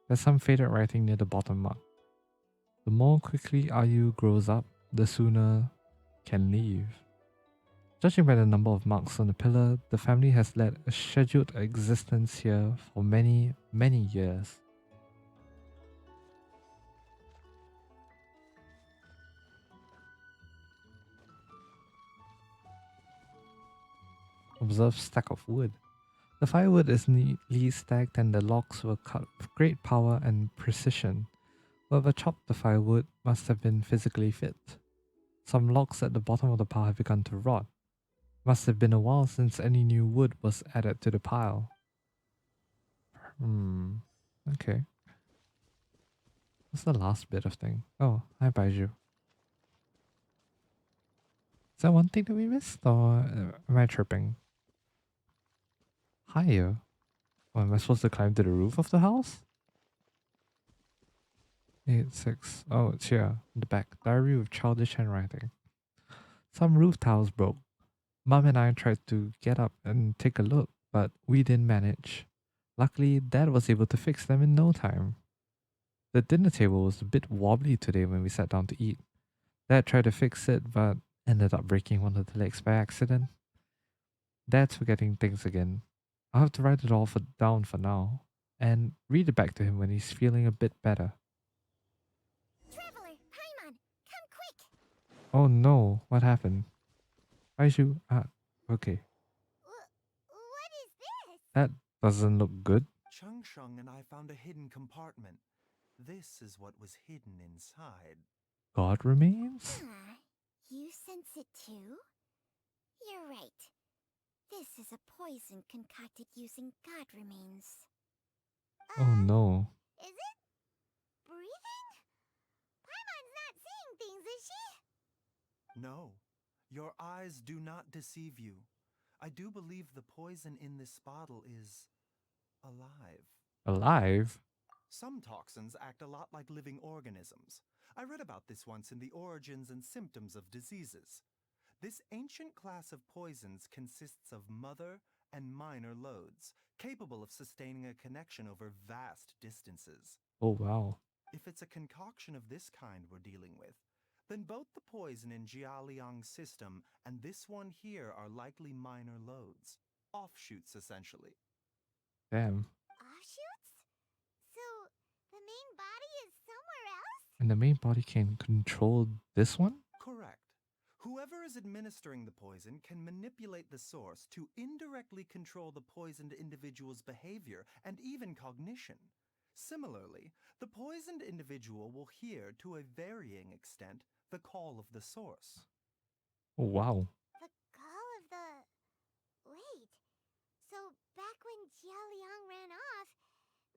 There's some faded writing near the bottom mark. The more quickly Ayu grows up, the sooner can leave. Judging by the number of marks on the pillar, the family has led a scheduled existence here for many, many years. Observe stack of wood. The firewood is neatly stacked and the logs were cut with great power and precision. Whoever chopped the firewood must have been physically fit. Some logs at the bottom of the pile have begun to rot. Must have been a while since any new wood was added to the pile. Okay. What's the last bit of thing? Oh, hi Baizhu. Is that one thing that we missed? Or am I tripping? Higher? Oh, am I supposed to climb to the roof of the house? 8-6. Oh, it's here. In the back. Diary with childish handwriting. Some roof tiles broke. Mom and I tried to get up and take a look, but we didn't manage. Luckily, Dad was able to fix them in no time. The dinner table was a bit wobbly today when we sat down to eat. Dad tried to fix it, but ended up breaking one of the legs by accident. Dad's forgetting things again. I'll have to write it all down for now and read it back to him when he's feeling a bit better. Traveler, Paimon, come quick! Oh no, what happened? Baizhu, okay. What is this? That doesn't look good. Chung Shung and I found a hidden compartment. This is what was hidden inside. God remains? You sense it too? You're right. This is a poison concocted using god remains. Oh no. Is it? Breathing? Paimon's not seeing things, is she? No, your eyes do not deceive you. I do believe the poison in this bottle is alive. Alive? Some toxins act a lot like living organisms. I read about this once in the Origins and Symptoms of Diseases. This ancient class of poisons consists of mother and minor loads, capable of sustaining a connection over vast distances. Oh wow. If it's a concoction of this kind we're dealing with, then both the poison in Jialiang's system and this one here are likely minor loads. Offshoots, essentially. Damn. Offshoots? So, the main body is somewhere else? And the main body can control this one? Correct. Whoever is administering the poison can manipulate the source to indirectly control the poisoned individual's behavior and even cognition. Similarly, the poisoned individual will hear, to a varying extent, the call of the source. Oh wow. The call of the... Wait. So, back when Jialiang ran off,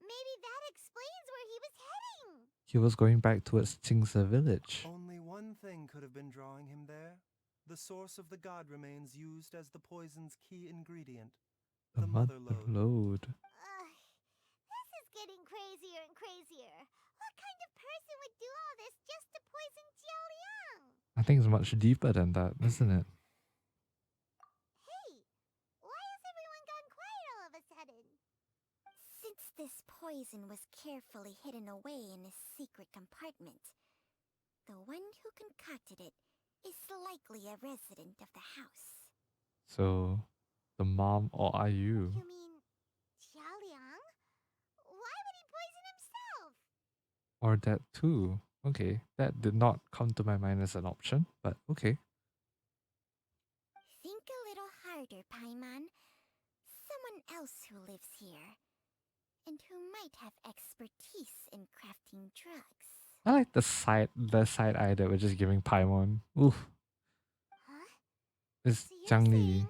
maybe that explains where he was heading! He was going back towards Qingse village. Only one thing could have been drawing him there. The source of the god remains used as the poison's key ingredient. The mother mother lode. load. This is getting crazier and crazier. What kind of person would do all this just to poison Jialiang? I think it's much deeper than that, isn't it? Hey, why has everyone gone quiet all of a sudden? Since this poison was carefully hidden away in a secret compartment, the one who concocted it is likely a resident of the house. So, the mom or are you? You mean Jialiang? Why would he poison himself? Or that too. Okay, that did not come to my mind as an option, but okay. Think a little harder, Paimon. Someone else who lives here, and who might have expertise in crafting drugs. I like the side eye that we're just giving Paimon. Oof. Huh? It's So you're Zhang Li. saying...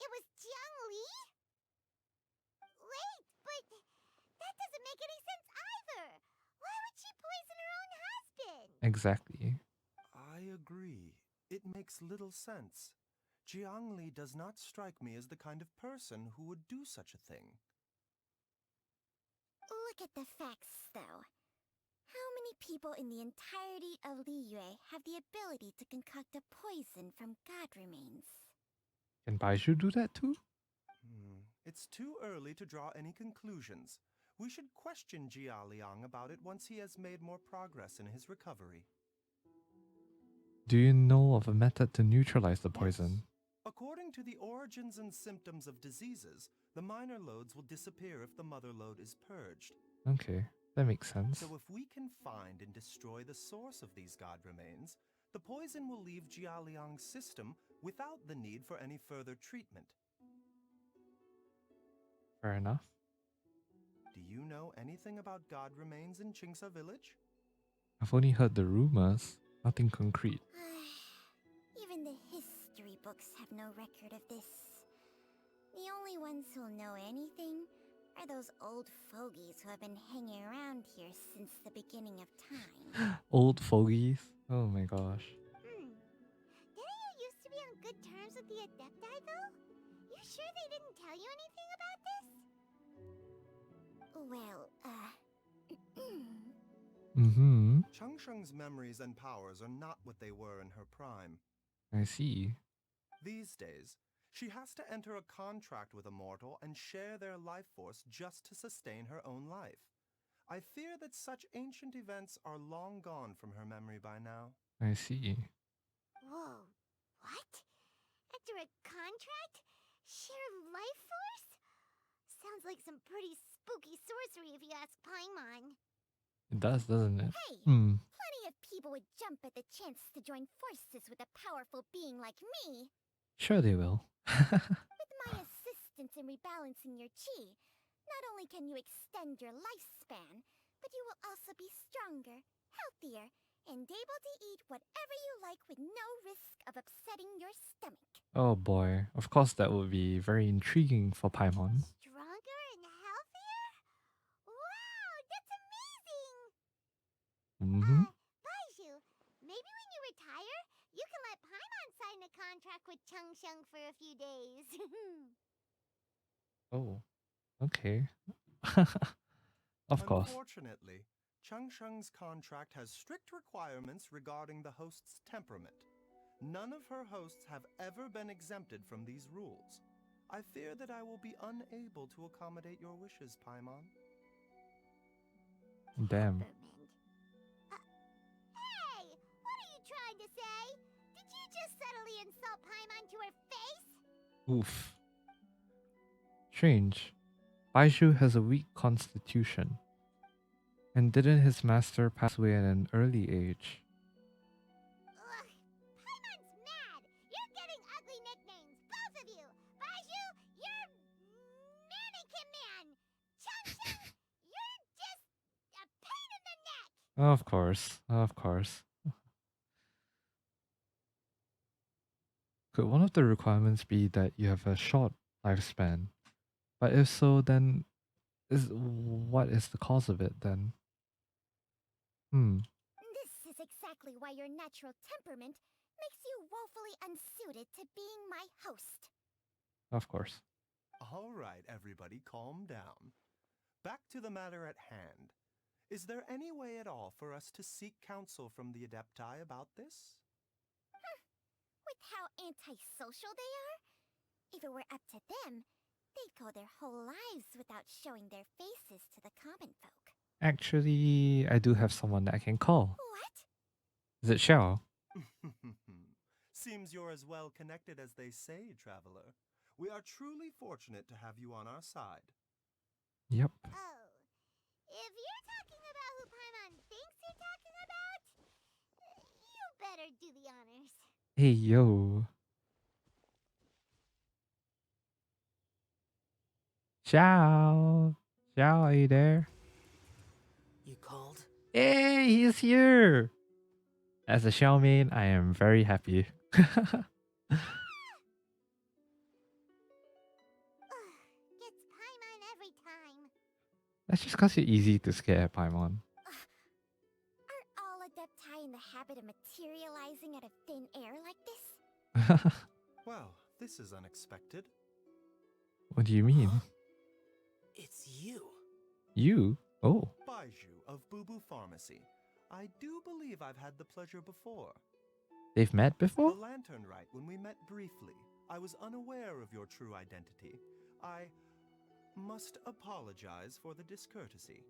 It was Jiang Li? Wait, but that doesn't make any sense either. Why would she poison her own husband? Exactly. I agree. It makes little sense. Jiang Li does not strike me as the kind of person who would do such a thing. Look at the facts, though. How many people in the entirety of Liyue have the ability to concoct a poison from god remains? Can Baizhu do that too? It's too early to draw any conclusions. We should question Jialiang about it once he has made more progress in his recovery. Do you know of a method to neutralize the poison? Yes. According to the Origins and Symptoms of Diseases, the minor loads will disappear if the mother load is purged. Okay, that makes sense. So if we can find and destroy the source of these god remains, the poison will leave Jialiang's system without the need for any further treatment. Fair enough. Do you know anything about god remains in Qingse village? I've only heard the rumors, nothing concrete. Even the history storybooks have no record of this. The only ones who'll know anything are those old fogies who have been hanging around here since the beginning of time. Old fogies. Oh my gosh. Didn't you used to be on good terms with the Adepti, though? You sure they didn't tell you anything about this? Well, Mm-hmm. Changsheng's memories and powers are not what they were in her prime. I see. These days, she has to enter a contract with a mortal and share their life force just to sustain her own life. I fear that such ancient events are long gone from her memory by now. I see. whoa, what? Enter a contract? Share life force? Sounds like some pretty spooky sorcery if you ask Paimon. It does, doesn't it? Hey, Hmm. plenty of people would jump at the chance to join forces with a powerful being like me. Sure they will. With my assistance in rebalancing your chi, not only can you extend your lifespan, but you will also be stronger, healthier, and able to eat whatever you like with no risk of upsetting your stomach. Oh boy. Of course that would be very intriguing for Paimon. Stronger and healthier? Wow, that's amazing! Mm-hmm. Baizhu, maybe when you retire, you can let Paimon sign a contract with Changsheng for a few days. Oh. Okay. Of course. Unfortunately, Changsheng's contract has strict requirements regarding the host's temperament. None of her hosts have ever been exempted from these rules. I fear that I will be unable to accommodate your wishes, Paimon. Damn. Temperament. Hey, what are you trying to say? Did you just subtly insult Paimon to her face? Oof. Strange. Baizhu has a weak constitution. And didn't his master pass away at an early age? Ugh, Paimon's mad. You're getting ugly nicknames, both of you. Baizhu, you're Mannequin Man. Changsheng, you're just a pain in the neck. Of course. Of course. Could one of the requirements be that you have a short lifespan? But if so, then what is the cause of it then? This is exactly why your natural temperament makes you woefully unsuited to being my host. Of course. All right, everybody, calm down. Back to the matter at hand. Is there any way at all for us to seek counsel from the Adepti about this? With how antisocial they are? If it were up to them, they'd go their whole lives without showing their faces to the common folk. Actually, I do have someone that I can call. What? Is it Xiao? Seems you're as well connected as they say, traveler. We are truly fortunate to have you on our side. Yep. Oh, if you're talking about who Paimon thinks you're talking about, you better do the honors. Hey, yo. Xiao. Xiao, are you there? You called? Hey, he's here. As a Xiao main, I am very happy. Gets Paimon every time. That's just because you're easy to scare, Paimon. Are all Adepti in the habit of materializing out of thin air like this? Well, this is unexpected. What do you mean? It's you. You? Oh. Baizhu of Boo Boo Pharmacy. I do believe I've had the pleasure before. They've met before? The Lantern Rite, when we met briefly, I was unaware of your true identity. I must apologize for the discourtesy.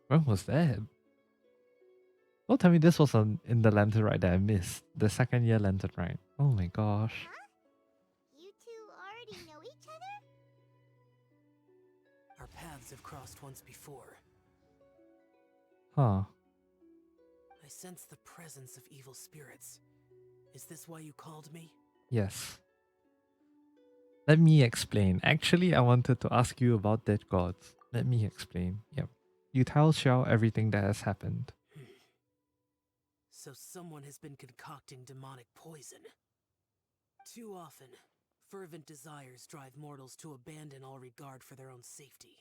When was that? Don't tell me this was in the Lantern Ride that I missed. The second year Lantern Ride. Oh my gosh. Huh? You two already know each other? Our paths have crossed once before. Huh. I sense the presence of evil spirits. Is this why you called me? Yes. Let me explain. Actually, I wanted to ask you about dead gods. Let me explain. Yep. You tell Xiao everything that has happened. So someone has been concocting demonic poison. Too often, fervent desires drive mortals to abandon all regard for their own safety.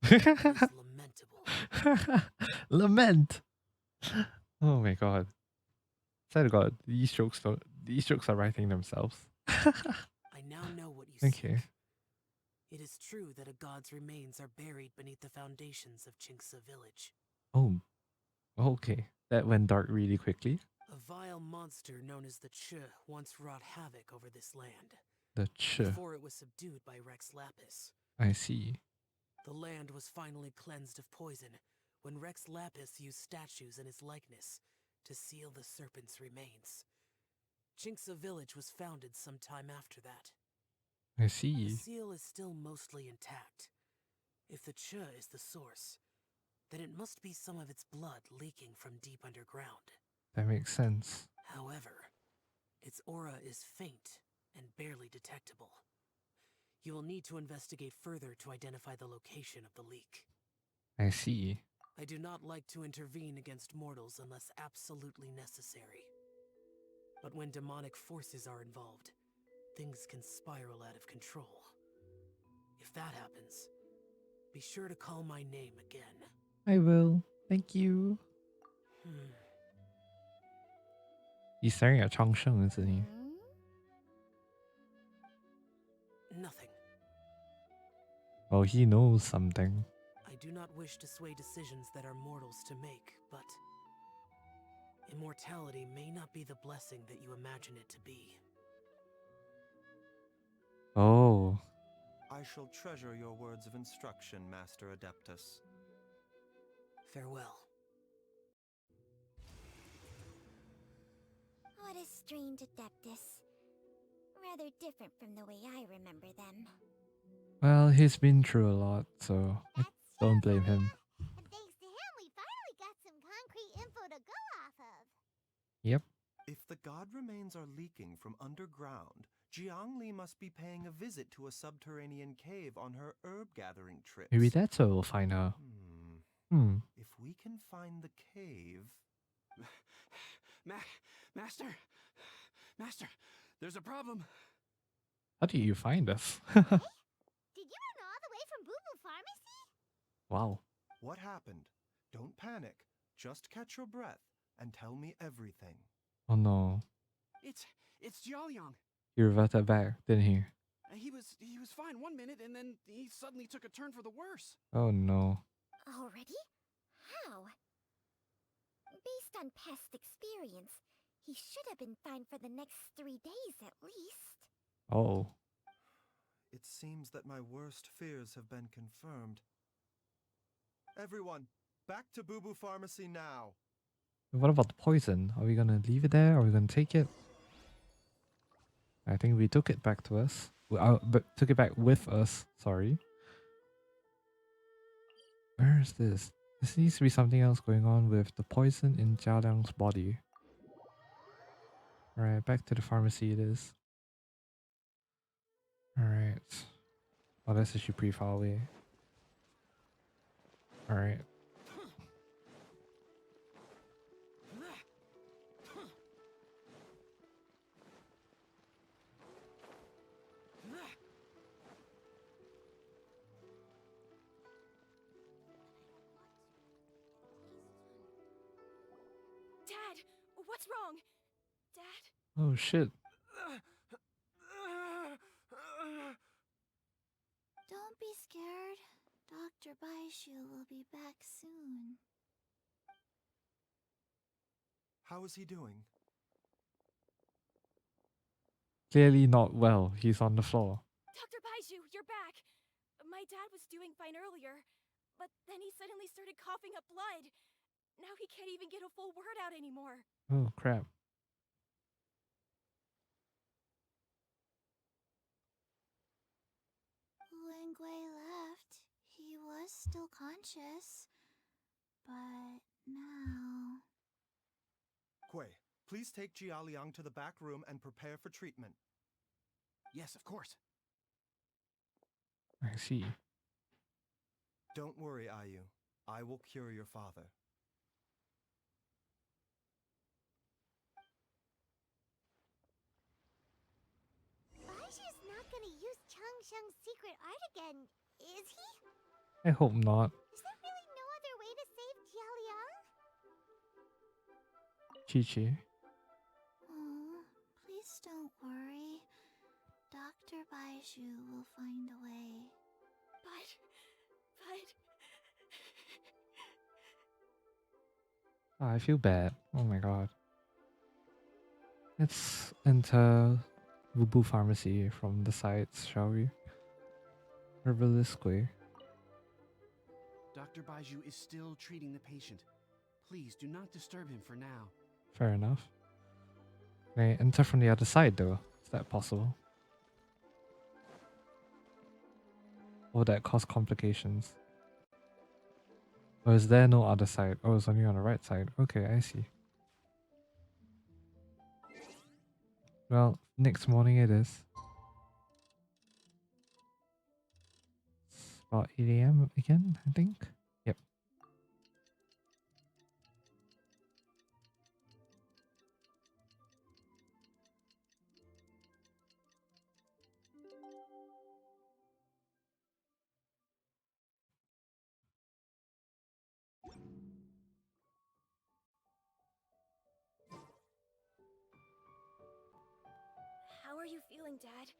It is lamentable. Lament. Oh my god. Said God, these jokes don't. These jokes are writing themselves. I now know what you Okay. seek. It is true that a god's remains are buried beneath the foundations of Chinksa village. Oh. Okay. That went dark really quickly. A vile monster known as the Ch once wrought havoc over this land. The Ch. Before it was subdued by Rex Lapis. I see. The land was finally cleansed of poison when Rex Lapis used statues in his likeness to seal the serpent's remains. Chinksa village was founded some time after that. I The see. seal is still mostly intact. If the Ch is the source, then it must be some of its blood leaking from deep underground. That makes sense. However, its aura is faint and barely detectable. You will need to investigate further to identify the location of the leak. I see. I do not like to intervene against mortals unless absolutely necessary. But when demonic forces are involved, things can spiral out of control. If that happens, be sure to call my name again. I will. Thank you. He's staring at Changsheng, isn't he? Nothing. Oh, he knows something. I do not wish to sway decisions that are mortals to make, but immortality may not be the blessing that you imagine it to be. Oh. I shall treasure your words of instruction, Master Adeptus. Farewell. What a strange Adeptus. Rather different from the way I remember them. Well, he's been through a lot, so I That's don't blame him. And thanks to him, we finally got some concrete info to go off of. Yep. If the god remains are leaking from underground, Jiangli must be paying a visit to a subterranean cave on her herb gathering trips. Maybe that's where we'll find her. If we can find the cave... Master, there's a problem. How do you find us? Did you run all the way from Boo Boo Pharmacy? Wow. What happened? Don't panic. Just catch your breath and tell me everything. Oh no. It's Jiaoliang. He reverted back, didn't he? He was fine 1 minute, and then he suddenly took a turn for the worse. Oh no. Already? How? Based on past experience, he should have been fine for the next 3 days at least. Oh. It seems that my worst fears have been confirmed. Everyone, back to Boo Boo Pharmacy now. What about the poison? Are we gonna leave it there? Are we gonna take it? I think we took it back to us. Took it back with us. Sorry. Where is this? This needs to be something else going on with the poison in Jialiang's body. Alright, back to the pharmacy it is. Alright. Oh, that's actually pretty far away. Alright. Dad, what's wrong? Dad? Oh shit. Don't be scared. Dr. Baizhu will be back soon. How is he doing? Clearly not well. He's on the floor. Dr. Baizhu, you're back! My dad was doing fine earlier, but then he suddenly started coughing up blood. Now he can't even get a full word out anymore. Oh crap. When Gui left, he was still conscious. But now... Gui, please take Jialiang to the back room and prepare for treatment. Yes, of course. I see. Don't worry, Ayu. I will cure your father. I hope not. Is there really no other way to save Jialiang? Chi-Chi. Oh, please don't worry. Dr. Baizhu will find a way. But... Oh, I feel bad. Oh my god. Let's enter Wubu Pharmacy from the sides, shall we? Herbalist Way. Dr. Baizhu is still treating the patient. Please do not disturb him for now. Fair enough. May I enter from the other side though? Is that possible? Or would that cause complications? Or is there no other side? Oh, it's only on the right side. Okay, I see. Well, next morning it is. It's about 8 a.m. again, I think. Yep. How are you feeling, Dad?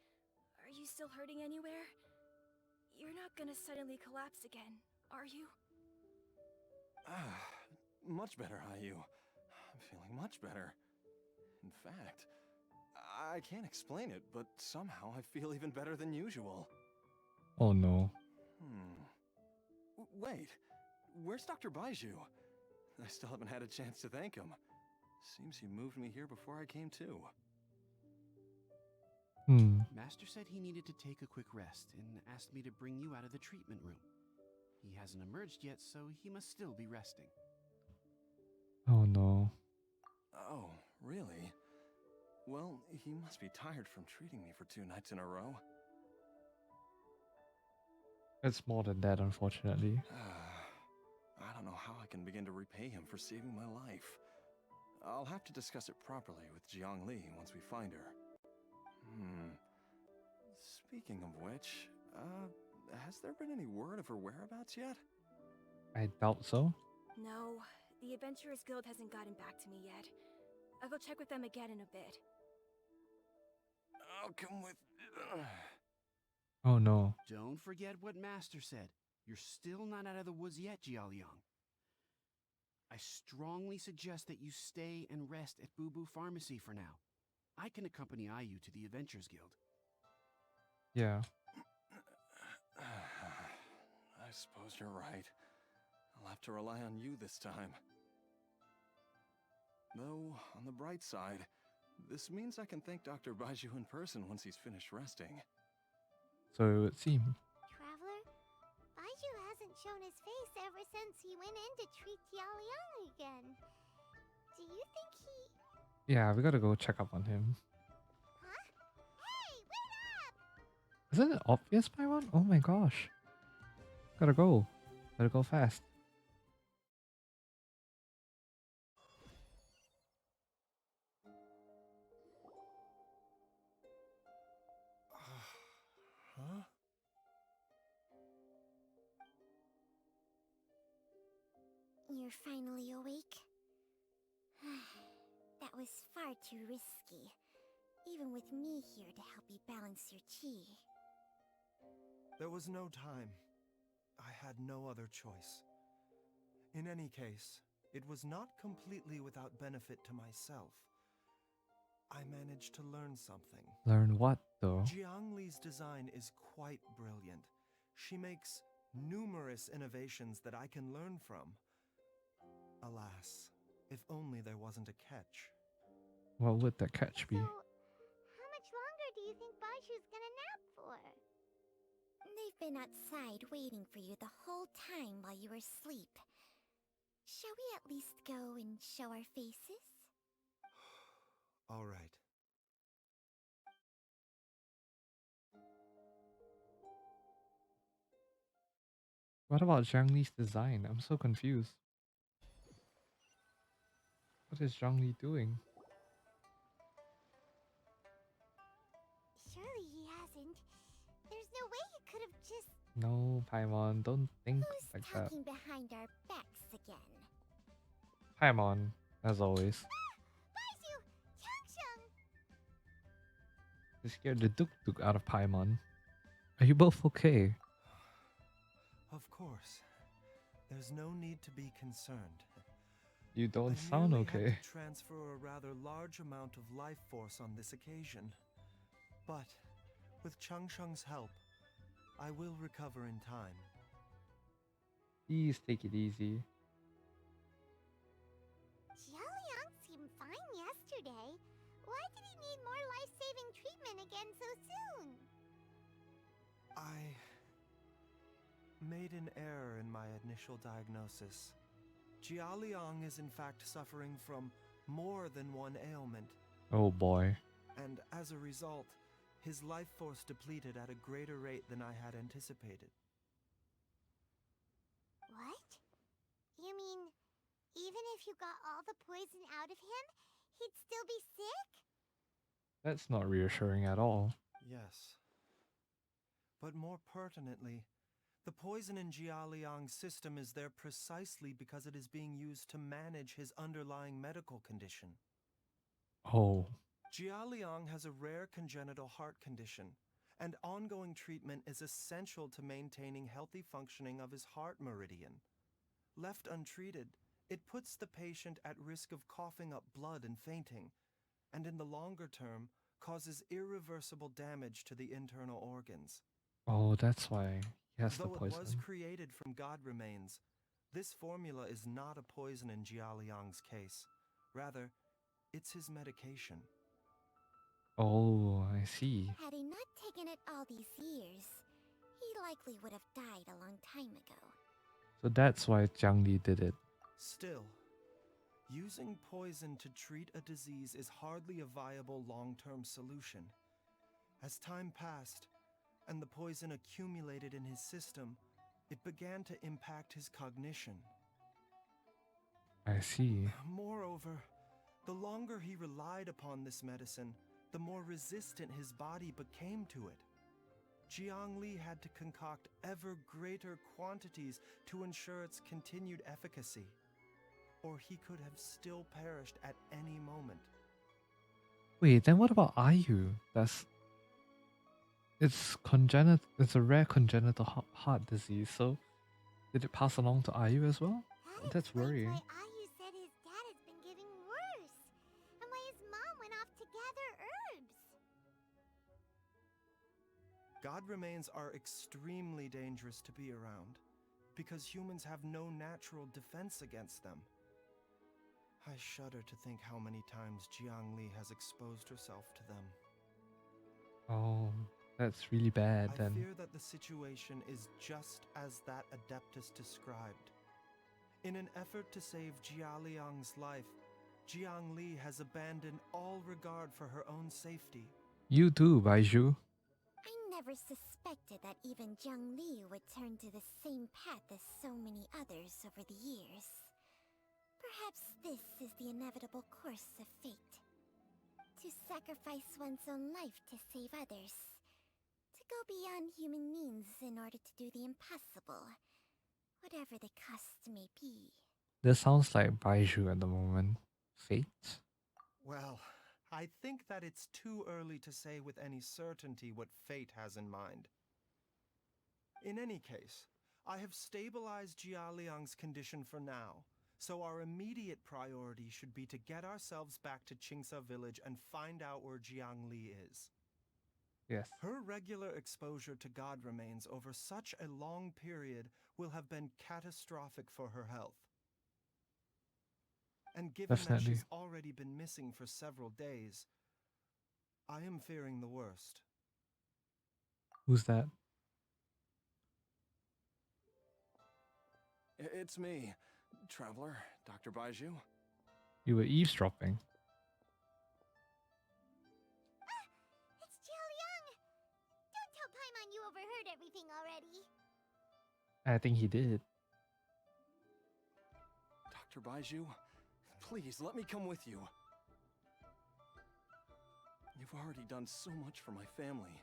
Are you still hurting anywhere? You're not gonna suddenly collapse again, are you? Much better, Ayu. I'm feeling much better. In fact, I can't explain it, but somehow I feel even better than usual. Oh no. Wait, where's Dr. Baizhu? I still haven't had a chance to thank him. Seems he moved me here before I came to. Master said he needed to take a quick rest and asked me to bring you out of the treatment room. He hasn't emerged yet, so he must still be resting. Oh no. Oh, really? Well, he must be tired from treating me for 2 nights in a row. It's more than that, unfortunately. I don't know how I can begin to repay him for saving my life. I'll have to discuss it properly with Jiangli once we find her. Speaking of which, has there been any word of her whereabouts yet? I doubt so. No, the Adventurers Guild hasn't gotten back to me yet. I'll go check with them again in a bit. I'll come with... Oh no. Don't forget what Master said. You're still not out of the woods yet, Jialiang. I strongly suggest that you stay and rest at Boo Boo Pharmacy for now. I can accompany Ayu to the Adventurers Guild. Yeah. I suppose you're right. I'll have to rely on you this time. Though, on the bright side, this means I can thank Dr. Baizhu in person once he's finished resting. So it would seem. Traveler, Baizhu hasn't shown his face ever since he went in to treat Jialiang again. Do you think he... Yeah, we gotta go check up on him. Huh? Hey, wait up! Isn't it obvious by one? Oh my gosh. Gotta go. Gotta go fast. Huh? You're finally awake? That was far too risky. Even with me here to help you balance your chi. There was no time. I had no other choice. In any case, it was not completely without benefit to myself. I managed to learn something. Learn what though? Jiangli's design is quite brilliant. She makes numerous innovations that I can learn from. Alas, if only there wasn't a catch. What would that catch be? So, how much longer do you think Baizhu's gonna nap for? They've been outside waiting for you the whole time while you were asleep. Shall we at least go and show our faces? All right. What about Zhang Li's design? I'm so confused. What is Zhang Li doing? Surely he hasn't. There's no way he could have just... No, Paimon, don't think Who's like that. talking behind our backs again? Paimon, as always. Baizhu! Changsheng! You scared the Duk Duk out of Paimon. Are you both okay? Of course. There's no need to be concerned. You don't I sound merely okay. had to transfer a rather large amount of life force on this occasion. But, with Changsheng's help, I will recover in time. Please take it easy. Xiaoliang seemed fine yesterday. Why did he need more life-saving treatment again so soon? I made an error in my initial diagnosis. Jialiang is in fact suffering from more than one ailment, Oh boy. and as a result, his life force depleted at a greater rate than I had anticipated. What? You mean, even if you got all the poison out of him, he'd still be sick? That's not reassuring at all. Yes. But more pertinently, the poison in Jialiang's system is there precisely because it is being used to manage his underlying medical condition. Oh. Jialiang has a rare congenital heart condition, and ongoing treatment is essential to maintaining healthy functioning of his heart meridian. Left untreated, it puts the patient at risk of coughing up blood and fainting, and in the longer term, causes irreversible damage to the internal organs. Oh, that's why he has the Though it was poison. created from God Remains, this formula is not a poison in Jialiang's case. Rather, it's his medication. Oh, I see. Had he not taken it all these years, he likely would have died a long time ago. So that's why Jiang Li did it. Still, using poison to treat a disease is hardly a viable long-term solution. As time passed, and the poison accumulated in his system, it began to impact his cognition. I see. Moreover, the longer he relied upon this medicine, the more resistant his body became to it. Jiang Li had to concoct ever greater quantities to ensure its continued efficacy, or he could have still perished at any moment. Wait, then what about Ayu? It's a rare congenital heart disease, so did it pass along to Ayu as well? That That's explains worrying. why Ayu said his dad has been getting worse, and why his mom went off to gather herbs. God Remains are extremely dangerous to be around, because humans have no natural defense against them. I shudder to think how many times Jiang Li has exposed herself to them. Oh, that's really bad I then. fear that the situation is just as that Adeptus described. In an effort to save Jialiang's life, Jiang Li has abandoned all regard for her own safety. You too, Baizhu. I never suspected that even Jiang Li would turn to the same path as so many others over the years. Perhaps this is the inevitable course of fate. To sacrifice one's own life to save others. To go beyond human means in order to do the impossible. Whatever the cost may be. This sounds like Baizhu at the moment. Fate? Well, I think that it's too early to say with any certainty what fate has in mind. In any case, I have stabilized Jialiang's condition for now, so our immediate priority should be to get ourselves back to Qingsa village and find out where Jiang Li is. Yes. Her regular exposure to God Remains over such a long period will have been catastrophic for her health. And given that Definitely. she's already been missing for several days, I am fearing the worst. Who's that? It's me, Traveler, Dr. Baizhu. You were eavesdropping. It's Xiaoliang! Don't tell Paimon you overheard everything already. I think he did. Dr. Baizhu, please let me come with you. You've already done so much for my family.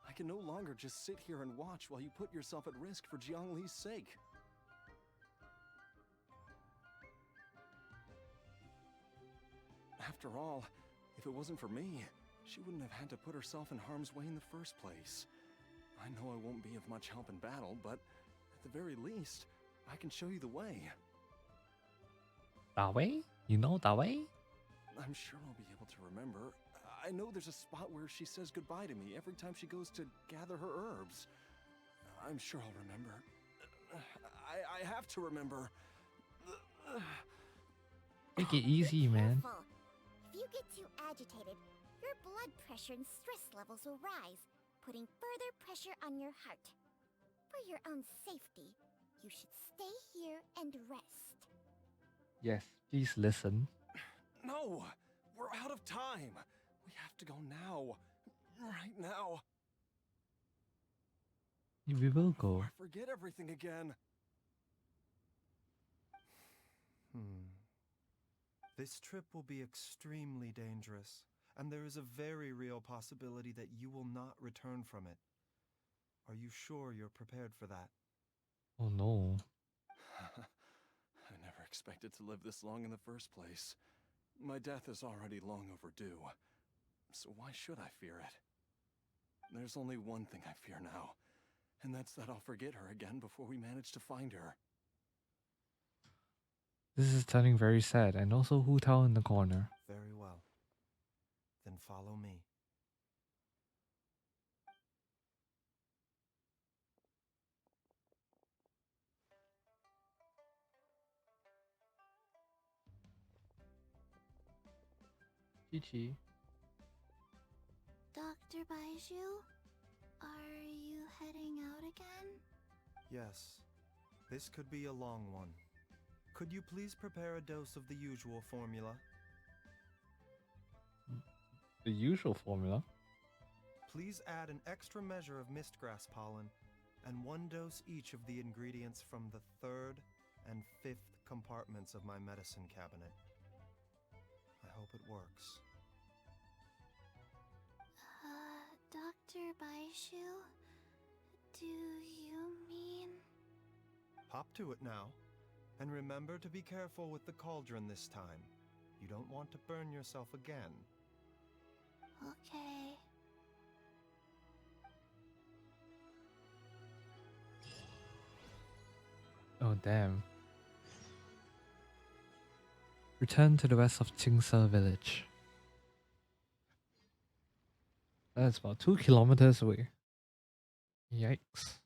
I can no longer just sit here and watch while you put yourself at risk for Jiangli's sake. After all, if it wasn't for me, she wouldn't have had to put herself in harm's way in the first place. I know I won't be of much help in battle, but at the very least, I can show you the way. That way? You know that way? I'm sure I'll be able to remember. I know there's a spot where she says goodbye to me every time she goes to gather her herbs. I'm sure I'll remember. I have to remember. Take it easy, man. Careful. If you get too agitated, your blood pressure and stress levels will rise, putting further pressure on your heart. For your own safety, you should stay here and rest. Yes, please listen. No! We're out of time! We have to go now. Right now. We will go. I forget everything again. This trip will be extremely dangerous, and there is a very real possibility that you will not return from it. Are you sure you're prepared for that? Oh no. I never expected to live this long in the first place. My death is already long overdue. So why should I fear it? There's only one thing I fear now, and that's that I'll forget her again before we manage to find her. This is turning very sad, and also Hu Tao in the corner. Very well. Then follow me. Chi-Chi. Dr. Baizhu, are you heading out again? Yes. This could be a long one. Could you please prepare a dose of the usual formula? The usual formula. Please add an extra measure of mistgrass pollen and 1 dose each of the ingredients from the 3rd and 5th compartments of my medicine cabinet. I hope it works. Dr. Baizhu, do you mean... Hop to it now, and remember to be careful with the cauldron this time. You don't want to burn yourself again. Okay. Oh damn. Return to the west of Qingse village. That's about 2 kilometers away. Yikes.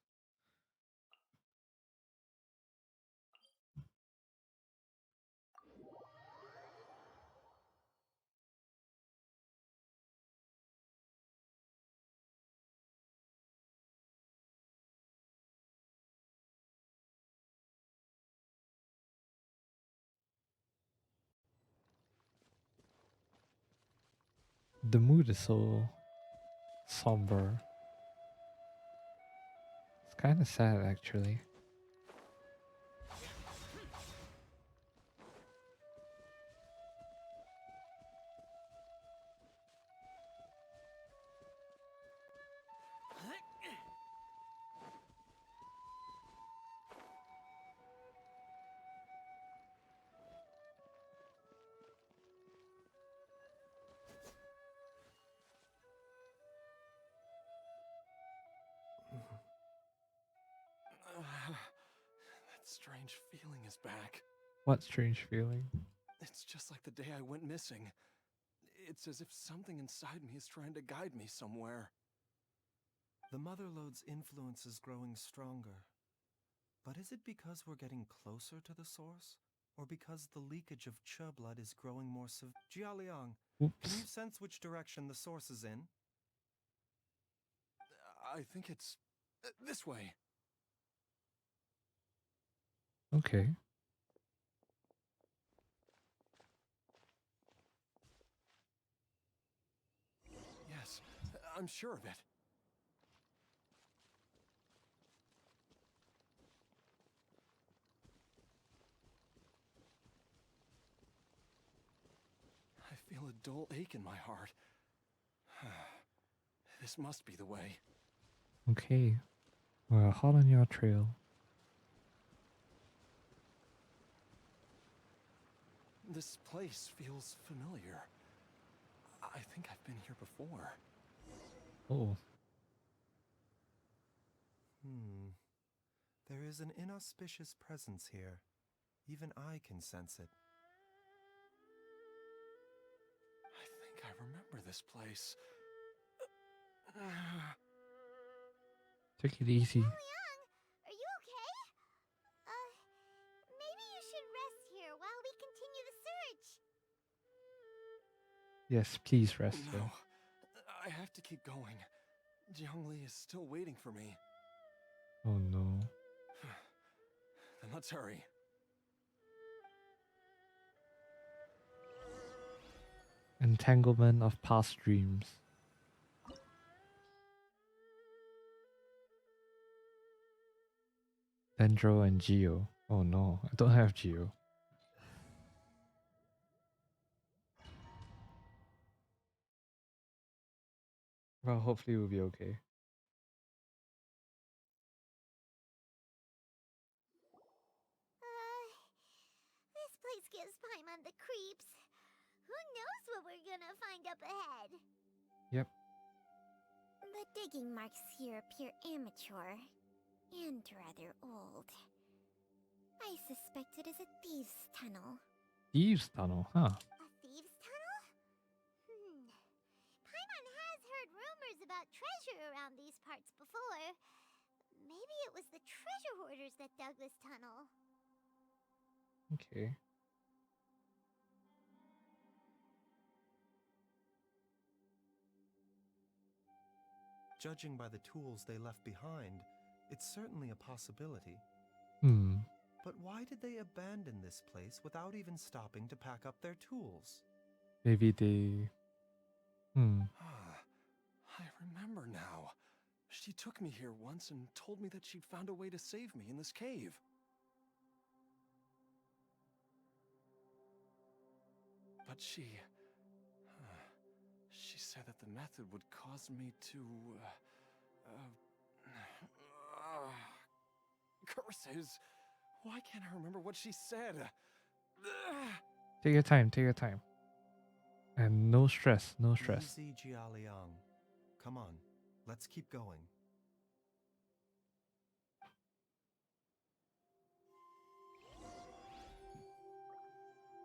The mood is so somber. It's kind of sad actually. That strange feeling is back. What strange feeling? It's just like the day I went missing. It's as if something inside me is trying to guide me somewhere. The Motherlode's influence is growing stronger. But is it because we're getting closer to the source? Or because the leakage of Che blood is growing more severe? Jialiang, can you Oops. sense which direction the source is in? I think it's this way. Okay. Yes, I'm sure of it. I feel a dull ache in my heart. This must be the way. Okay, we're hot on your trail. This place feels familiar. I think I've been here before. Oh, There is an inauspicious presence here. Even I can sense it. I think I remember this place. take it easy. Liang, are you okay? Maybe you should rest here while we continue the search. Yes, please rest No, here. I have to keep going. Jiangli is still waiting for me. Oh no. Then let's hurry. Entanglement of past dreams. Dendro and Geo. Oh no, I don't have Geo. Well, hopefully we'll be okay. This place gives Paimon the creeps. Who knows what we're gonna find up ahead? Yep. The digging marks here appear amateur and rather old. I suspect it is a thieves' tunnel. Thieves Tunnel, huh? A thieves' tunnel? Paimon has heard rumors about treasure around these parts before. Maybe it was the treasure hoarders that dug this tunnel. Okay. Judging by the tools they left behind, it's certainly a possibility. Hmm. But why did they abandon this place without even stopping to pack up their tools? Maybe they. I remember now. She took me here once and told me that she'd found a way to save me in this cave. But she said that the method would cause me to, curses. Why can't I remember what she said? Take your time, take your time. And no stress, no stress. Easy, Jialiang. Come on, let's keep going.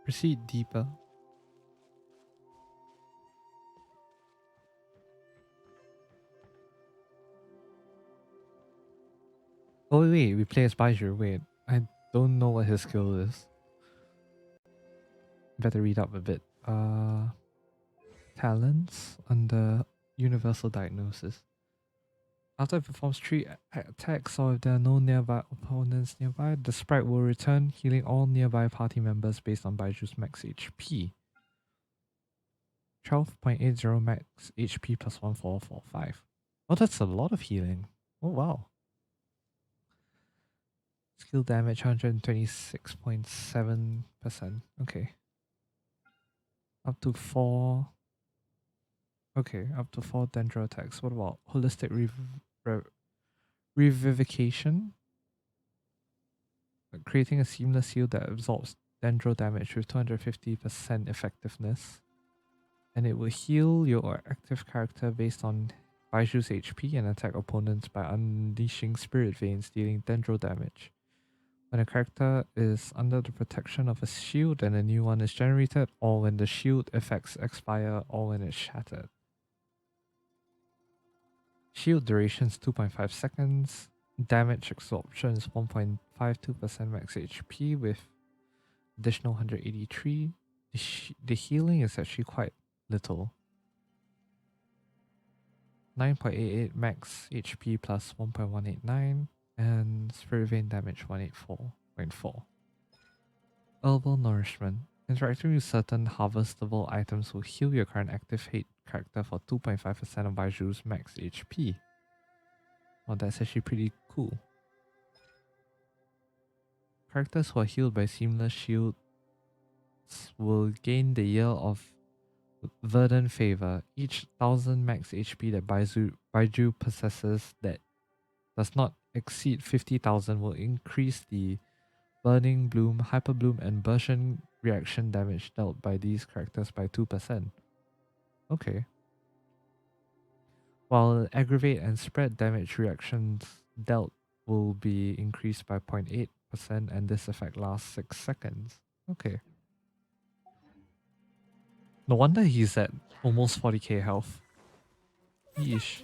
Proceed deeper. Oh wait, we play as Baizhu. Wait, I don't know what his skill is. Better read up a bit. Talents under Universal Diagnosis. After it performs 3 attacks or if there are no nearby opponents nearby, the sprite will return, healing all nearby party members based on Baiju's max HP. 12.80 max HP plus 1445. Oh, that's a lot of healing. Oh, wow. Skill damage 126.7%. Okay. Up to 4. Okay, up to 4 Dendro attacks. What about Holistic Revivification? Creating a seamless heal that absorbs Dendro damage with 250% effectiveness. And it will heal your active character based on Baiju's HP and attack opponents by unleashing Spirit Veins, dealing Dendro damage. When a character is under the protection of a shield and a new one is generated, or when the shield effects expire, or when it's shattered. Shield duration is 2.5 seconds. Damage absorption is 1.52% max HP with additional 183. The healing is actually quite little. 9.88 max HP plus 1.189 and Spirit Vein damage 184.4. Herbal Nourishment. Interacting with certain harvestable items will heal your current active hate character for 2.5% of Baiju's max HP. Oh, that's actually pretty cool. Characters who are healed by Seamless Shields will gain the Year of Verdant Favor. Each 1000 max HP that Baizhu possesses that does not exceed 50,000 will increase the burning, bloom, hyper bloom, and burst reaction damage dealt by these characters by 2%. Okay. While aggravate and spread damage reactions dealt will be increased by 0.8%, and this effect lasts 6 seconds. Okay. No wonder he's at almost 40k health. Yeesh.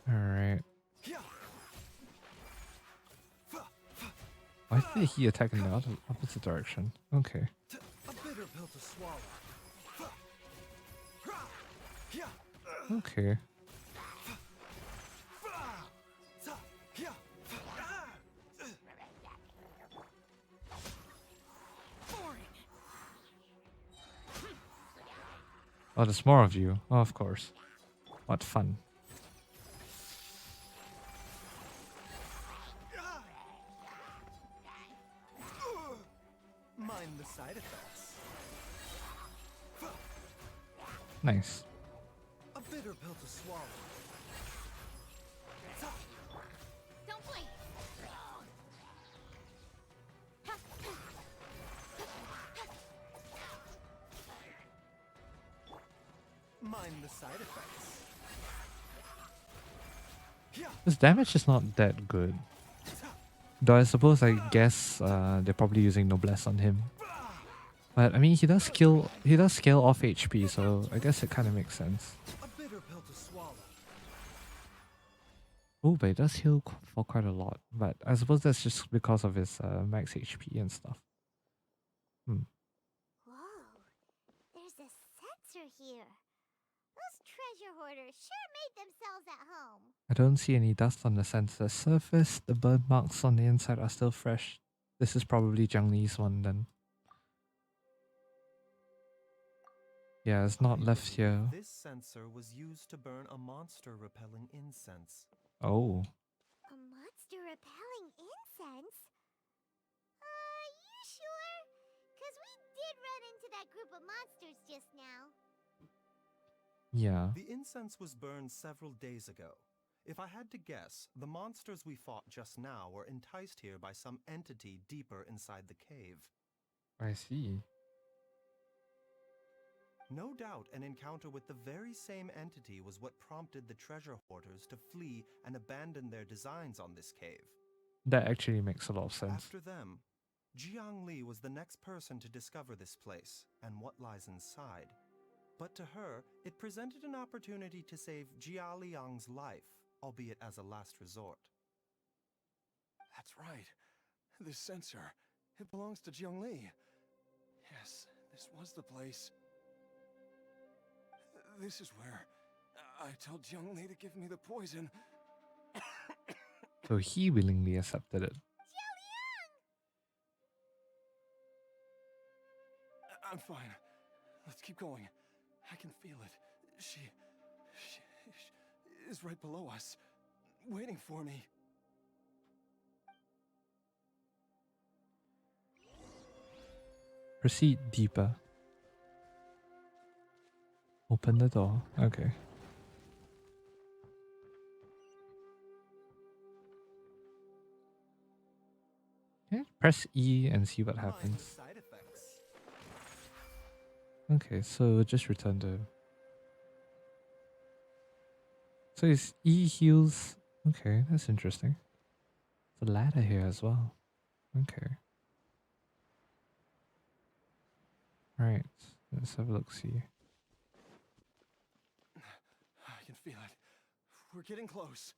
Alright. Why did he attack in the opposite direction? Okay. Okay. Oh, there's more of you. Oh, of course. What fun. Mind the side effects. Nice. A bitter pill to swallow. Don't play. Mind the side effects. His damage is not that good. Though I suppose, I guess they're probably using Noblesse on him. But I mean, he does scale off HP, so I guess it kind of makes sense. A bitter pill to swallow. Oh, but it does heal for quite a lot. But I suppose that's just because of his max HP and stuff. Whoa, there's a sensor here. Those treasure hoarders sure made themselves at home. I don't see any dust on the sensor surface. The burn marks on the inside are still fresh. This is probably Zhang one then. Yeah, it's not left here. This sensor was used to burn a monster repelling incense. Oh. A monster repelling incense? You sure? 'Cause we did run into that group of monsters just now. Yeah. The incense was burned several days ago. If I had to guess, the monsters we fought just now were enticed here by some entity deeper inside the cave. I see. No doubt an encounter with the very same entity was what prompted the treasure hoarders to flee and abandon their designs on this cave. That actually makes a lot of sense. After them, Jiangli was the next person to discover this place and what lies inside. But to her, it presented an opportunity to save Jia Liang's life, albeit as a last resort. That's right. This sensor, it belongs to Jiangli. Yes, this was the place. This is where I told Jiangli to give me the poison. So he willingly accepted it. I'm fine. Let's keep going. I can feel it. She is right below us, waiting for me. Proceed deeper. Open the door. Okay. Okay, press E and see what happens. Side effects. Okay, so just return to... So his E heals... Okay, that's interesting. There's a ladder here as well. Okay. Right, let's have a look-see. I can feel it. We're getting close.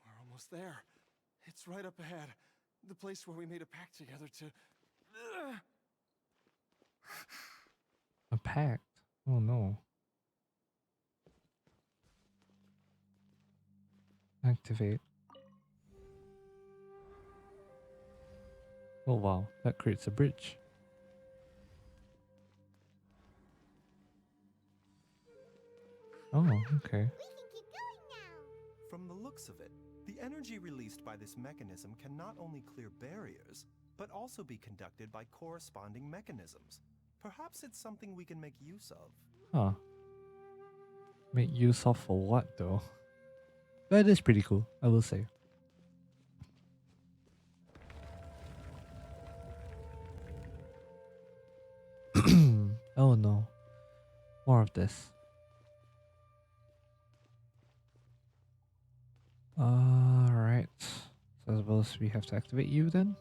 We're almost there. It's right up ahead. The place where we made a pact together to... A pact? Oh no. Activate. Oh wow, that creates a bridge. Oh, okay. We can keep going now. From the looks of it, the energy released by this mechanism can not only clear barriers, but also be conducted by corresponding mechanisms. Perhaps it's something we can make use of. Huh. Make use of for what though? But it is pretty cool, I will say. Oh no. More of this. Alright. So I suppose we have to activate you then?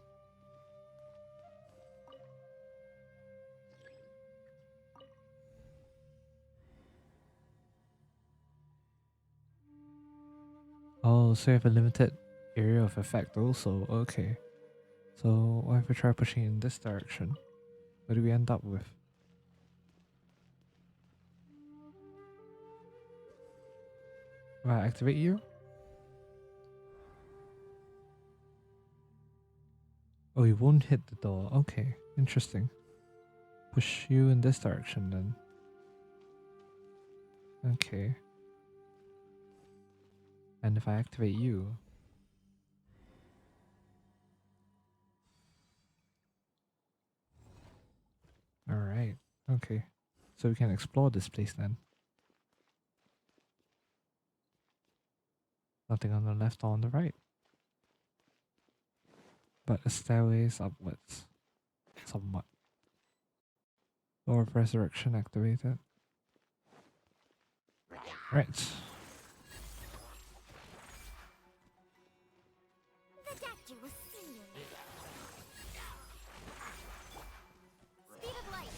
Oh, so you have a limited area of effect also. Okay. So what if we try pushing in this direction? What do we end up with? Will I activate you? Oh, you won't hit the door. Okay, interesting. Push you in this direction then. Okay. And if I activate you... Alright, okay. So we can explore this place then. Nothing on the left or on the right. But a stairways upwards. Somewhat. Door of Resurrection activated. Right. The doctor was singing. Speed of light.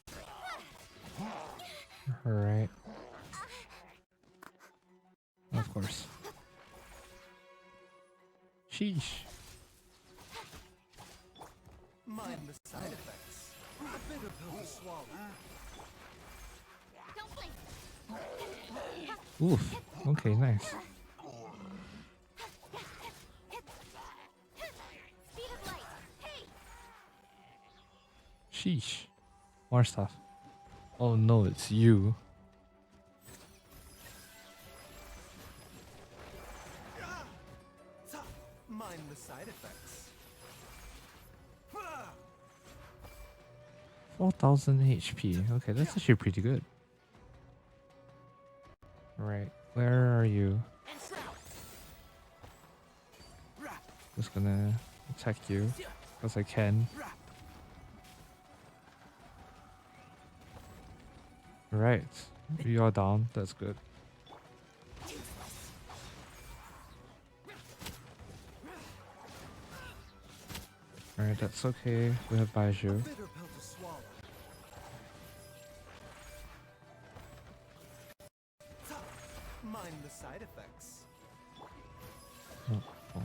Alright. Of course. Sheesh. Mind the side effects. A bitter pill to swallow. Don't blink. Oof. Okay, nice. Speed of light. Hey! Sheesh. More stuff. Oh no, it's you. Mind the side effects. 4,000 HP. Okay, that's actually pretty good. Right, where are you? Just gonna attack you because I can. Right, you are down. That's good. Alright, that's okay. We have Baizhu. Bitter pill to swallow. Mind the side effects. Oh, oh.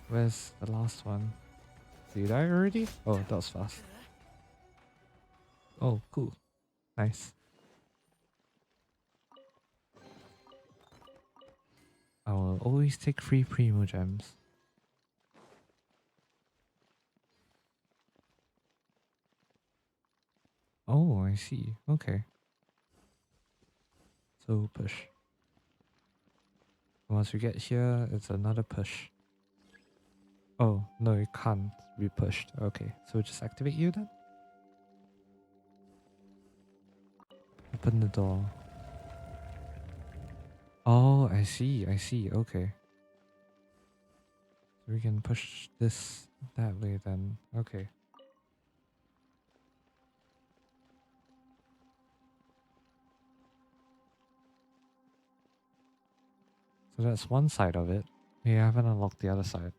Where's the last one? Did you die already? Oh, that was fast. Oh, cool. Nice. I will always take free Primo Gems. Oh, I see. Okay. So push. Once we get here, it's another push. Oh, no, it can't be pushed. Okay, so just activate you then? Open the door. Oh, I see, okay. So we can push this that way then. Okay. So that's one side of it. We haven't unlocked the other side.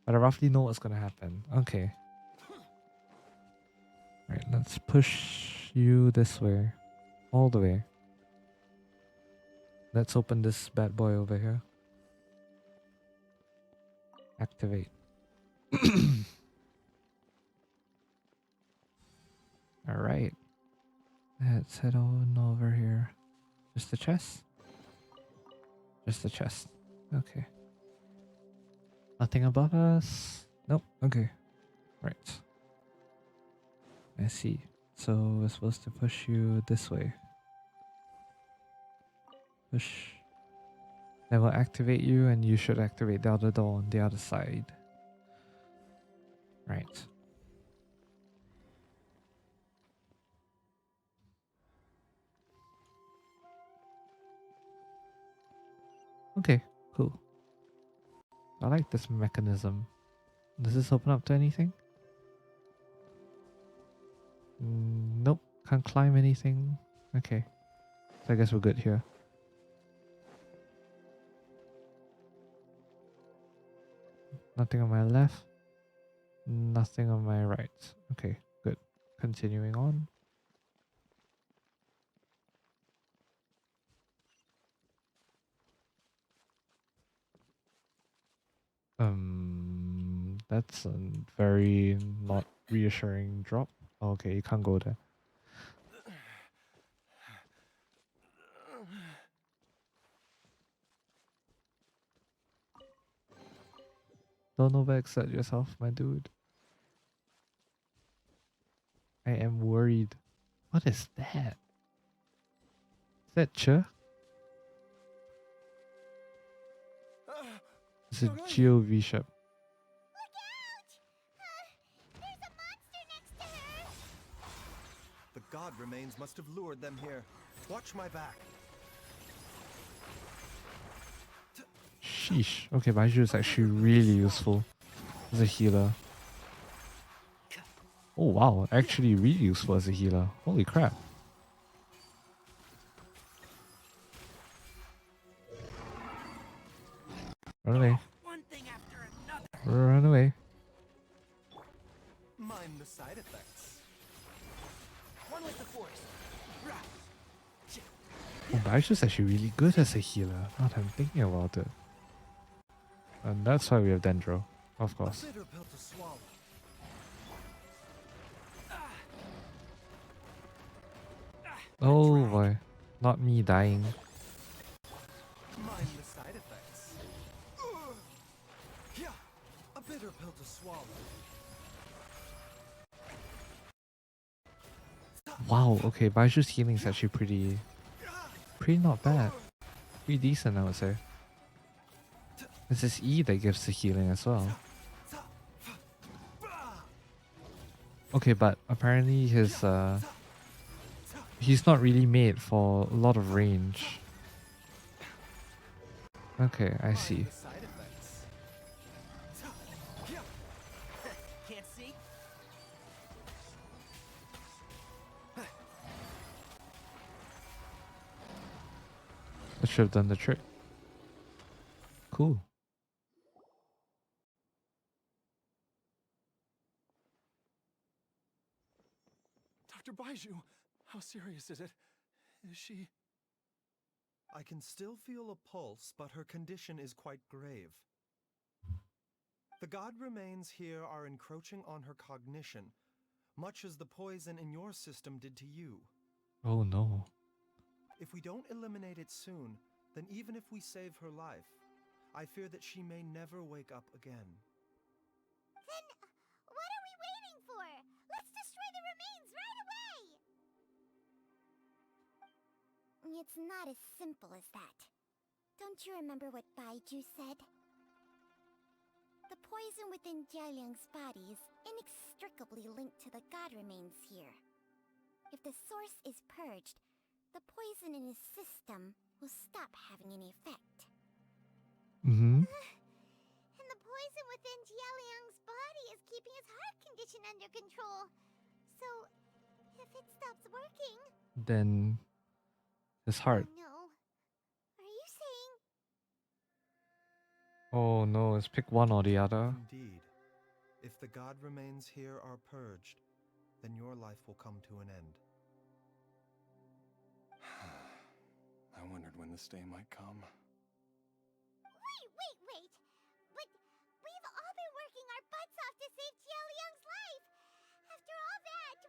But I roughly know what's gonna happen. Okay. Right, let's push you this way. All the way. Let's open this bad boy over here. Activate. Alright. Let's head on over here. Just the chest? Just the chest. Okay. Nothing above us? Nope. Okay. Right. I see. So we're supposed to push you this way. Push. Then we'll activate you and you should activate the other door on the other side. Right. Okay, cool. I like this mechanism. Does this open up to anything? Nope, can't climb anything. Okay, so I guess we're good here. Nothing on my left, nothing on my right. Okay, good. Continuing on. That's a very not reassuring drop. Okay, you can't go there. Don't overexert yourself, my dude. I am worried. What is that? Is that Che? It's a Geo V-Ship. Look out! There's a monster next to her! The god remains must have lured them here. Watch my back. Sheesh. Okay, Baizhu is actually really useful as a healer. Oh wow, actually really useful as a healer. Holy crap. Run away. One thing after another. Run away. Mind the side effects. One with the force. Oh, Baizhu's actually really good as a healer. Now that I'm thinking about it. And that's why we have Dendro, of course. Bitter pill to swallow. Oh boy. Not me dying. Mind the side effects. Yeah, a bitter pill to swallow. Wow, okay, Baiju's healing is actually pretty not bad. Pretty decent, I would say. It's his E that gives the healing as well. Okay, but apparently he's not really made for a lot of range. Okay, I see. Can't see? That should have done the trick. Cool. Dr. Baizhu, how serious is it? Is she... I can still feel a pulse, but her condition is quite grave. The god remains here are encroaching on her cognition, much as the poison in your system did to you. Oh no. If we don't eliminate it soon, then even if we save her life, I fear that she may never wake up again. Then, what are we waiting for? Let's destroy the remains right away! It's not as simple as that. Don't you remember what Baizhu said? The poison within Jialiang's body is inextricably linked to the god remains here. If the source is purged, the poison in his system will stop having any effect. Mm-hmm. And the poison within Jialiang's body is keeping his heart condition under control. So, if it stops working... Then his heart. Oh no. Are you saying... Oh no, let's pick one or the other. Indeed. If the god remains here are purged, then your life will come to an end. I wondered when this day might come. Wait! But we've all been working our butts off to save Jialiang's life! After all that,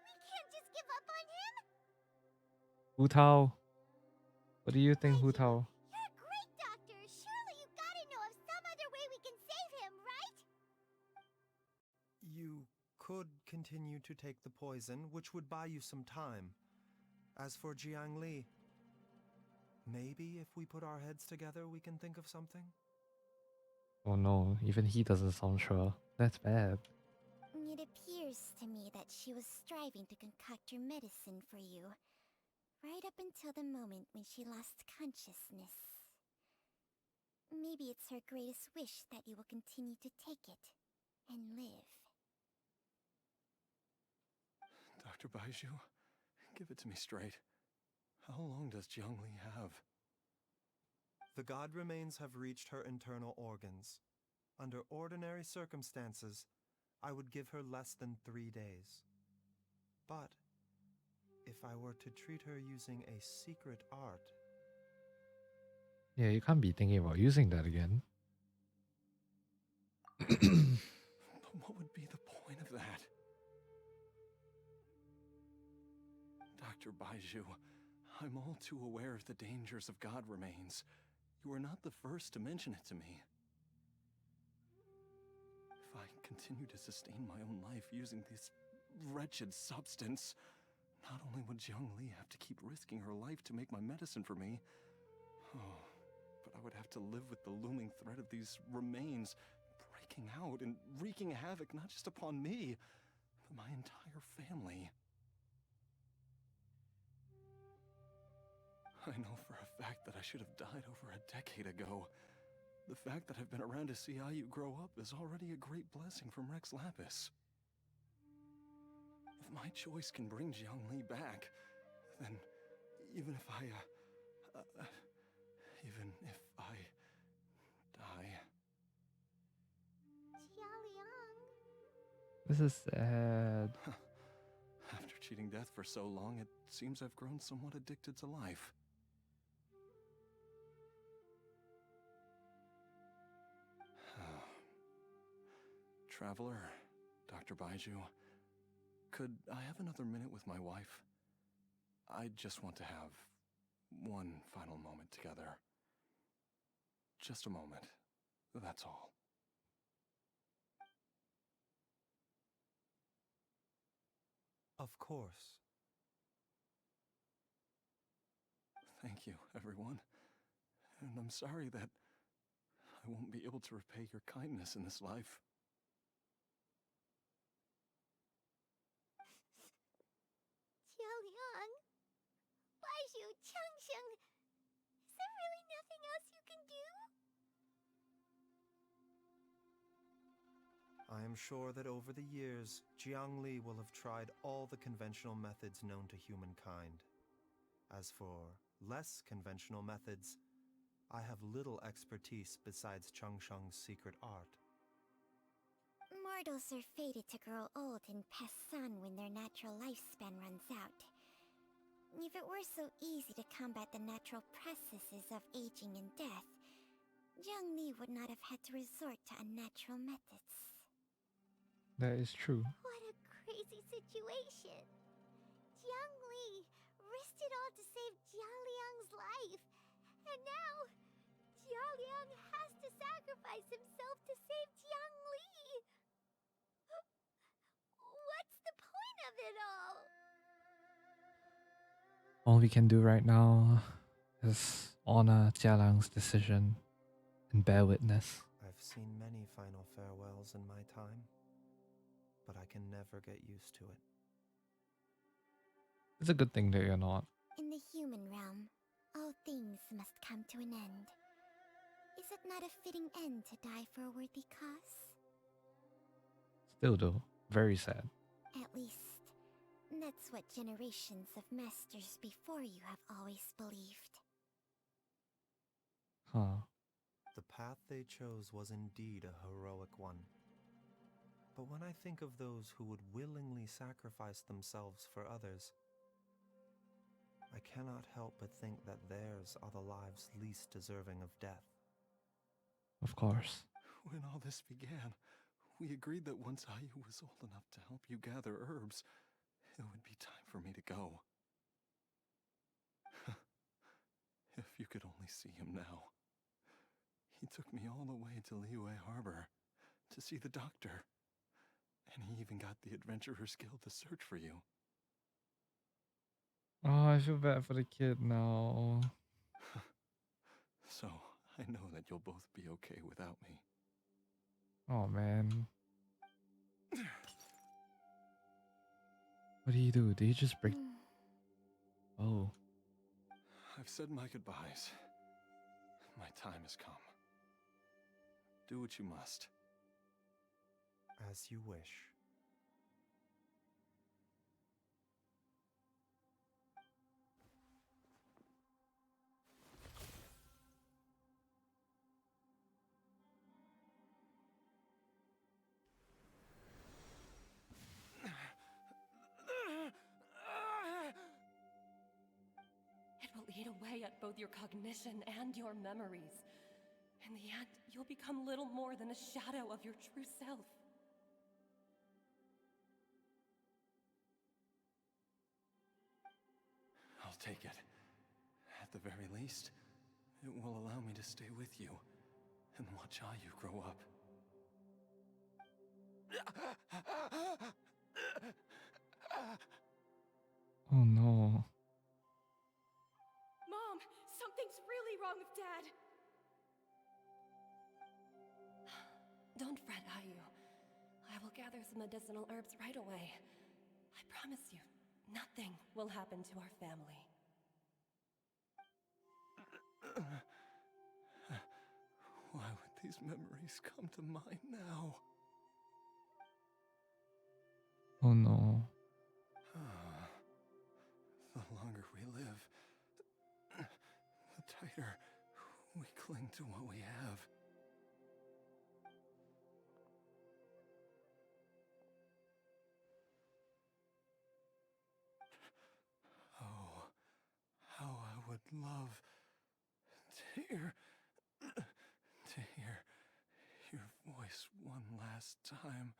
we can't just give up on him! Hu Tao. What do you think, Hu Tao? You're a great doctor! Surely you gotta know of some other way we can save him, right? You could continue to take the poison, which would buy you some time. As for Jiangli, maybe if we put our heads together, we can think of something? Oh no, even he doesn't sound sure. That's bad. It appears to me that she was striving to concoct your medicine for you, right up until the moment when she lost consciousness. Maybe it's her greatest wish that you will continue to take it and live. Dr. Baizhu, give it to me straight. How long does Jiangli have? The god remains have reached her internal organs. Under ordinary circumstances, I would give her less than 3 days. But if I were to treat her using a secret art... Yeah, you can't be thinking about using that again. But what would be the point of that? Dr. Baizhu, I'm all too aware of the dangers of God remains. You are not the first to mention it to me. If I continue to sustain my own life using this wretched substance, not only would Jiangli have to keep risking her life to make my medicine for me, but I would have to live with the looming threat of these remains breaking out and wreaking havoc not just upon me, but my entire family. I know for a fact that I should have died over a decade ago. The fact that I've been around to see how you grow up is already a great blessing from Rex Lapis. If my choice can bring Jiangli back, then even if I die... Jialiang. This is sad. After cheating death for so long, it seems I've grown somewhat addicted to life. Traveler, Dr. Baizhu, could I have another minute with my wife? I just want to have one final moment together. Just a moment. That's all. Of course. Thank you, everyone. And I'm sorry that I won't be able to repay your kindness in this life. Jialiang. Baizhu, Changsheng. Is there really nothing else you can do? I am sure that over the years, Jiangli will have tried all the conventional methods known to humankind. As for less conventional methods, I have little expertise besides Changsheng's secret art. Mortals are fated to grow old and pass on when their natural lifespan runs out. If it were so easy to combat the natural processes of aging and death, Jiangli would not have had to resort to unnatural methods. That is true. What a crazy situation! Jiangli risked it all to save Jialiang's life, and now Jialiang has to sacrifice himself to save Jiangli! What's the point of it all? All we can do right now is honor Jialang's decision and bear witness. I've seen many final farewells in my time, but I can never get used to it. It's a good thing that you're not. In the human realm, all things must come to an end. Is it not a fitting end to die for a worthy cause? Still though, very sad. At least, that's what generations of masters before you have always believed. Huh. The path they chose was indeed a heroic one. But when I think of those who would willingly sacrifice themselves for others, I cannot help but think that theirs are the lives least deserving of death. Of course. When all this began, we agreed that once Ayu was old enough to help you gather herbs, it would be time for me to go. If you could only see him now. He took me all the way to Liyue Harbor to see the doctor. And he even got the Adventurers Guild to search for you. Oh, I feel bad for the kid now. So, I know that you'll both be okay without me. Oh man. What do you do? Do you just break? Oh. I've said my goodbyes. My time has come. Do what you must. As you wish. It will eat away at both your cognition and your memories. In the end, you'll become little more than a shadow of your true self. I'll take it. At the very least, it will allow me to stay with you and watch how you grow up. Oh no. Mom, something's really wrong with Dad. Don't fret, Ayu. I will gather some medicinal herbs right away. I promise you, nothing will happen to our family. Why would these memories come to mind now? Oh no. The longer we live, the tighter we cling to what we have. Oh, how I would love to hear your voice one last time.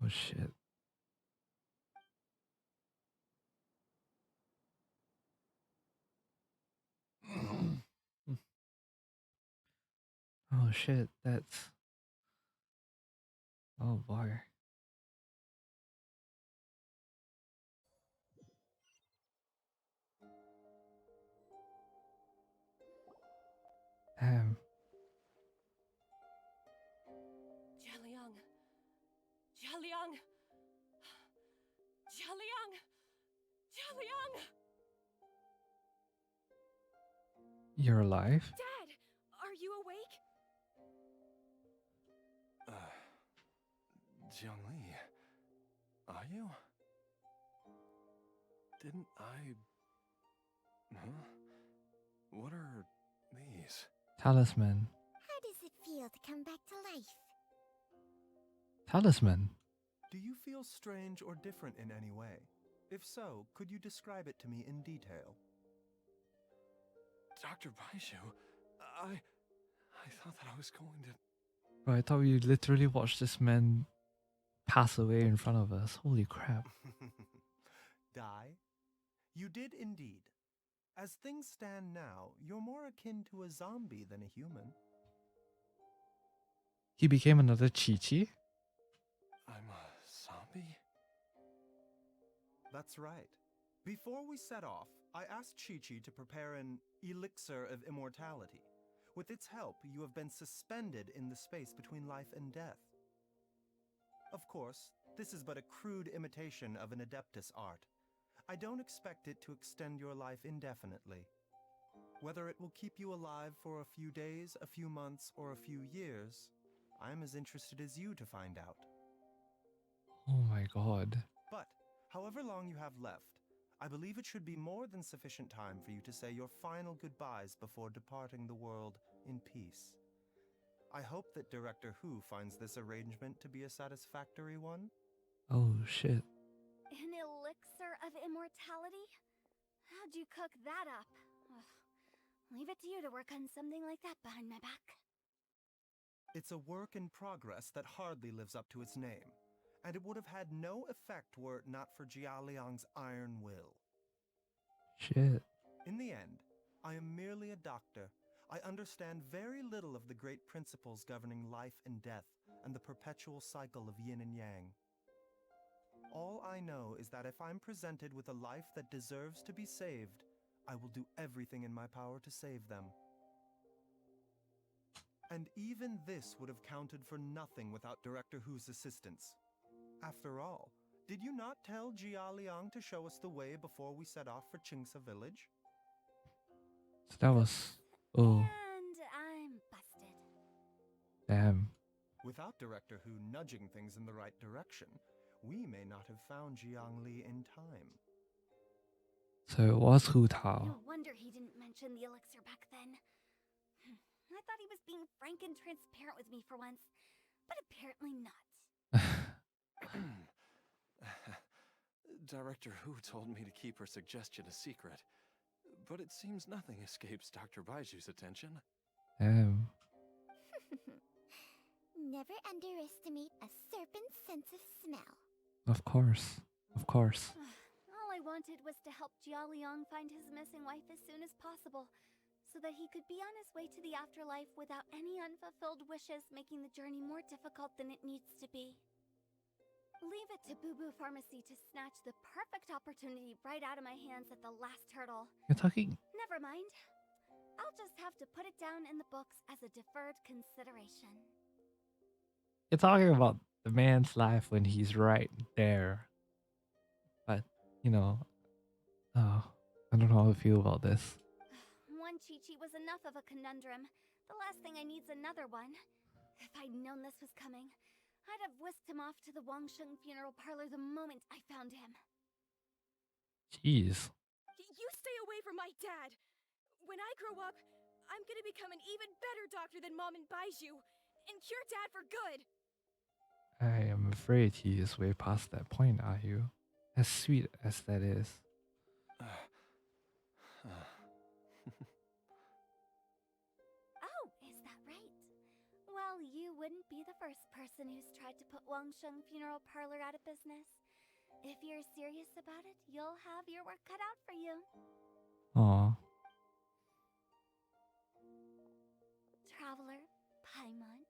Oh shit. Oh shit, that's... Oh boy. Damn. Jialiang! Jialiang! Jialiang! Jialiang! You're alive? Dad, are you awake? Jiangli, are you? Didn't I... Huh? What are these? Talisman. How does it feel to come back to life? Talisman. Do you feel strange or different in any way? If so, could you describe it to me in detail? Dr. Baizhu, I thought that I was going to... Bro, I thought we literally watched this man pass away in front of us. Holy crap. Die? You did indeed. As things stand now, you're more akin to a zombie than a human. He became another Chi-Chi? I'm a zombie? That's right. Before we set off, I asked Chi-Chi to prepare an elixir of immortality. With its help, you have been suspended in the space between life and death. Of course, this is but a crude imitation of an Adeptus art. I don't expect it to extend your life indefinitely. Whether it will keep you alive for a few days, a few months, or a few years, I am as interested as you to find out. Oh my god. But, however long you have left, I believe it should be more than sufficient time for you to say your final goodbyes before departing the world in peace. I hope that Director Hu finds this arrangement to be a satisfactory one. Oh shit. An elixir of immortality? How'd you cook that up? Ugh. Leave it to you to work on something like that behind my back. It's a work in progress that hardly lives up to its name, and it would have had no effect were it not for Jialiang's iron will. Shit. In the end, I am merely a doctor. I understand very little of the great principles governing life and death and the perpetual cycle of yin and yang. All I know is that if I'm presented with a life that deserves to be saved, I will do everything in my power to save them. And even this would have counted for nothing without Director Hu's assistance. After all, did you not tell Jialiang to show us the way before we set off for Qingce village? So that was... Oh, And I'm busted. damn. Without Director Hu nudging things in the right direction, we may not have found Jiangli in time. So it was Hu Tao. No wonder he didn't mention the elixir back then. I thought he was being frank and transparent with me for once, but apparently not. Director Hu told me to keep her suggestion a secret, but it seems nothing escapes Dr. Baizhu's attention. Damn. Never underestimate a serpent's sense of smell. Of course. Of course. All I wanted was to help Jialiang find his missing wife as soon as possible, so that he could be on his way to the afterlife without any unfulfilled wishes making the journey more difficult than it needs to be. Leave it to Boo Boo Pharmacy to snatch the perfect opportunity right out of my hands at the last hurdle. You're talking. Never mind. I'll just have to put it down in the books as a deferred consideration. You're talking about the man's life when he's right there. But, you know, I don't know how to feel about this. One Chi-Chi was enough of a conundrum. The last thing I need's another one. If I'd known this was coming, I'd have whisked him off to the Wangsheng funeral parlor the moment I found him. Jeez. You stay away from my dad! When I grow up, I'm gonna become an even better doctor than Mom and Baizhu, and cure Dad for good! I am afraid he is way past that point, are you? As sweet as that is. Oh, is that right? Well, you wouldn't be the first person who's tried to put Wangsheng Funeral Parlor out of business. If you're serious about it, you'll have your work cut out for you. Aw. Traveler, Paimon,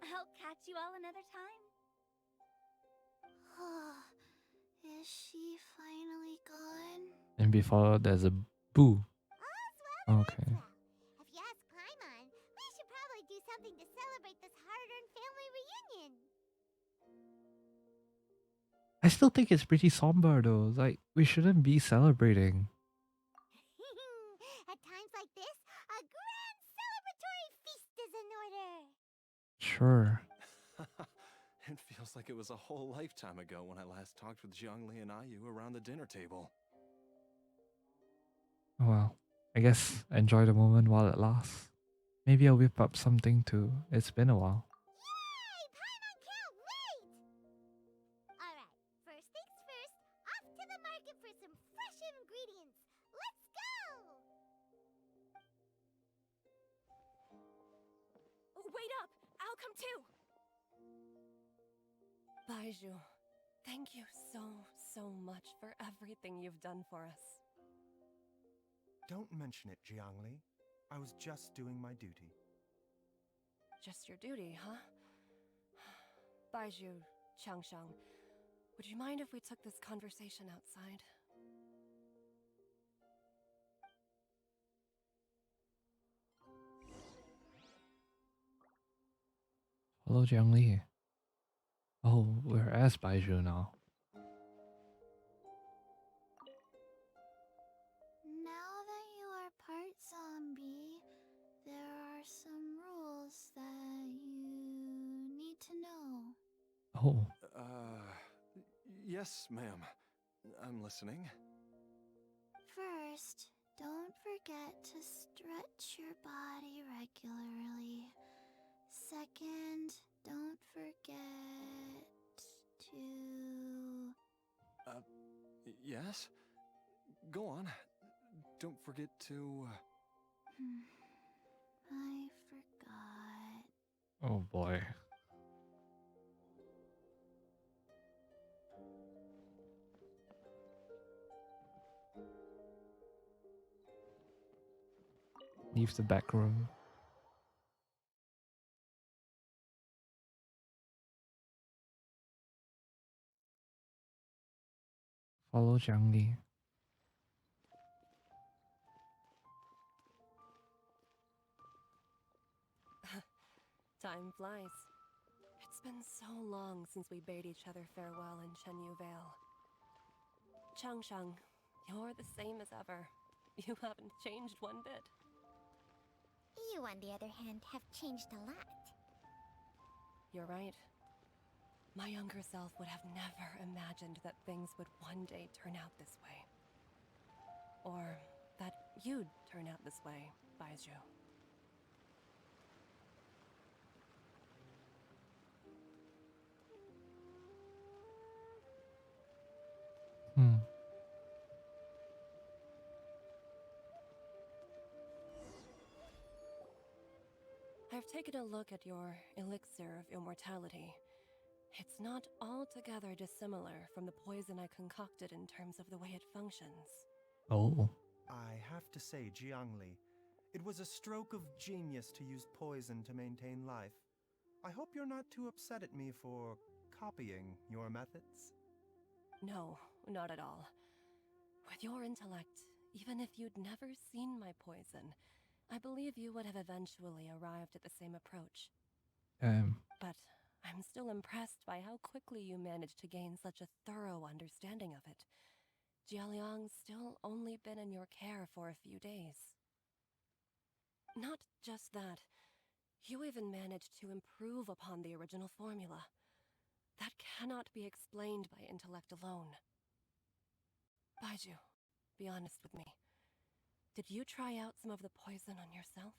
I'll catch you all another time. Is she finally gone? And before there's a boo. Okay. If you ask Paimon, we should probably do something to celebrate this hard-earned family reunion. I still think it's pretty somber though. Like, we shouldn't be celebrating. At times like this, a grand celebratory feast is in order. Sure. It feels like it was a whole lifetime ago when I last talked with Jiangli and Ayu around the dinner table. Well, I guess enjoy the moment while it lasts. Maybe I'll whip up something too. It's been a while. Yay! Paimon can't wait! Alright, first things first, off to the market for some fresh ingredients. Let's go! Wait up! I'll come too! Baizhu, thank you so much for everything you've done for us. Don't mention it, Jiangli. I was just doing my duty. Just your duty, huh? Baizhu, Changshang, would you mind if we took this conversation outside? Hello, Jiangli. Oh, we're as Baizhu now. Now that you are part zombie, there are some rules that you need to know. Oh, Yes, ma'am. I'm listening. First, don't forget to stretch your body regularly. Second, don't forget to... Yes? Go on. Don't forget to... I forgot. oh boy. Leave the back room. Follow Jiangli. Time flies. It's been so long since we bade each other farewell in Chenyu Vale. Changshang, you're the same as ever. You haven't changed one bit. You, on the other hand, have changed a lot. You're right. My younger self would have never imagined that things would one day turn out this way. Or that you'd turn out this way, Baizhu. Hmm. I've taken a look at your elixir of immortality. It's not altogether dissimilar from the poison I concocted in terms of the way it functions. Oh. I have to say, Jiangli, it was a stroke of genius to use poison to maintain life. I hope you're not too upset at me for copying your methods. No, not at all. With your intellect, even if you'd never seen my poison, I believe you would have eventually arrived at the same approach. But I'm still impressed by how quickly you managed to gain such a thorough understanding of it. Jialiang's still only been in your care for a few days. Not just that, you even managed to improve upon the original formula. That cannot be explained by intellect alone. Baizhu, be honest with me. Did you try out some of the poison on yourself?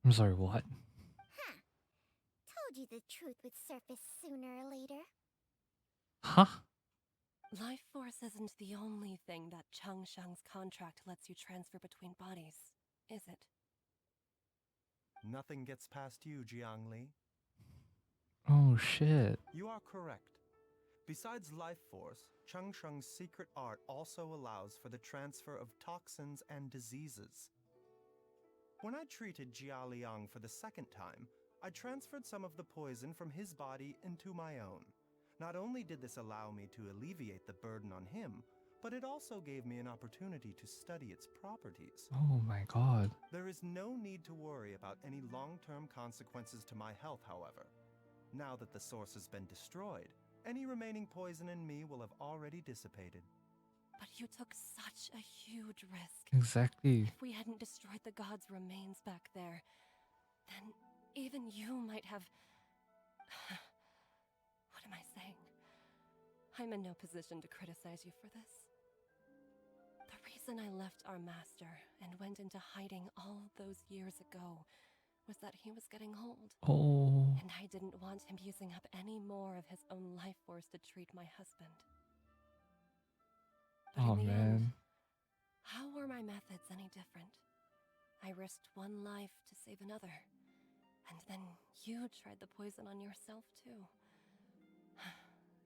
I'm sorry, what? Huh. Told you the truth would surface sooner or later. Huh? Life force isn't the only thing that Changshang's contract lets you transfer between bodies, is it? Nothing gets past you, Jiangli. Oh shit. You are correct. Besides life force, Changsheng's secret art also allows for the transfer of toxins and diseases. When I treated Jia Liang for the second time, I transferred some of the poison from his body into my own. Not only did this allow me to alleviate the burden on him, but it also gave me an opportunity to study its properties. Oh my god. There is no need to worry about any long-term consequences to my health, however. Now that the source has been destroyed, any remaining poison in me will have already dissipated. But you took such a huge risk. Exactly. If we hadn't destroyed the god's remains back there, then even you might have... What am I saying? I'm in no position to criticize you for this. The reason I left our master and went into hiding all those years ago was that he was getting old. Oh. And I didn't want him using up any more of his own life force to treat my husband. But Oh in the man. end, how were my methods any different? I risked one life to save another. And then you tried the poison on yourself too.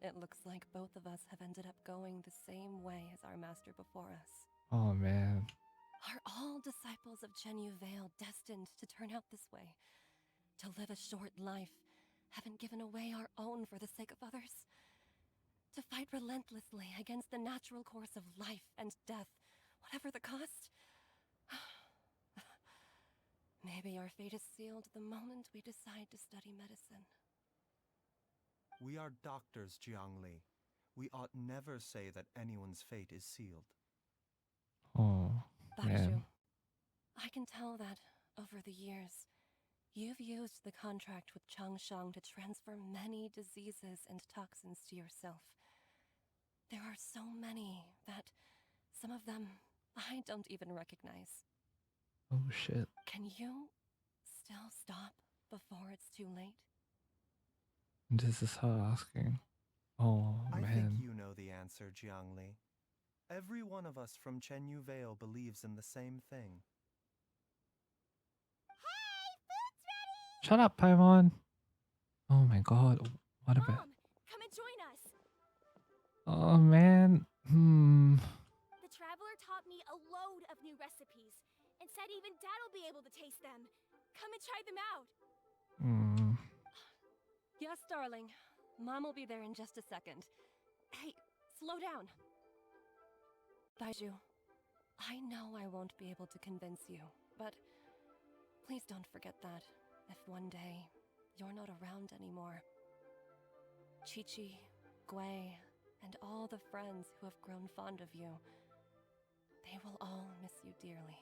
It looks like both of us have ended up going the same way as our master before us. Oh man. Are all disciples of Chenyu Vale destined to turn out this way? To live a short life, having given away our own for the sake of others? To fight relentlessly against the natural course of life and death, whatever the cost? Maybe our fate is sealed the moment we decide to study medicine. We are doctors, Jiangli. We ought never say that anyone's fate is sealed. Oh Baizhu, man. I can tell that, over the years, you've used the contract with Changshang to transfer many diseases and toxins to yourself. There are so many that, some of them, I don't even recognize. Oh shit. Can you still stop before it's too late? This is her asking. Oh I think man. you know the answer, Jiangli. Every one of us from Chenyu Vale believes in the same thing. Hey, food's ready! Shut up, Paimon. Oh my god. What about... Mom, come and join us. Oh man. The traveler taught me a load of new recipes and said even Dad will be able to taste them. Come and try them out. Yes, darling. Mom will be there in just a second. Hey, slow down. Baizhu, I know I won't be able to convince you, but please don't forget that if one day you're not around anymore, Chi-Chi, Gui, and all the friends who have grown fond of you, They will all miss you dearly.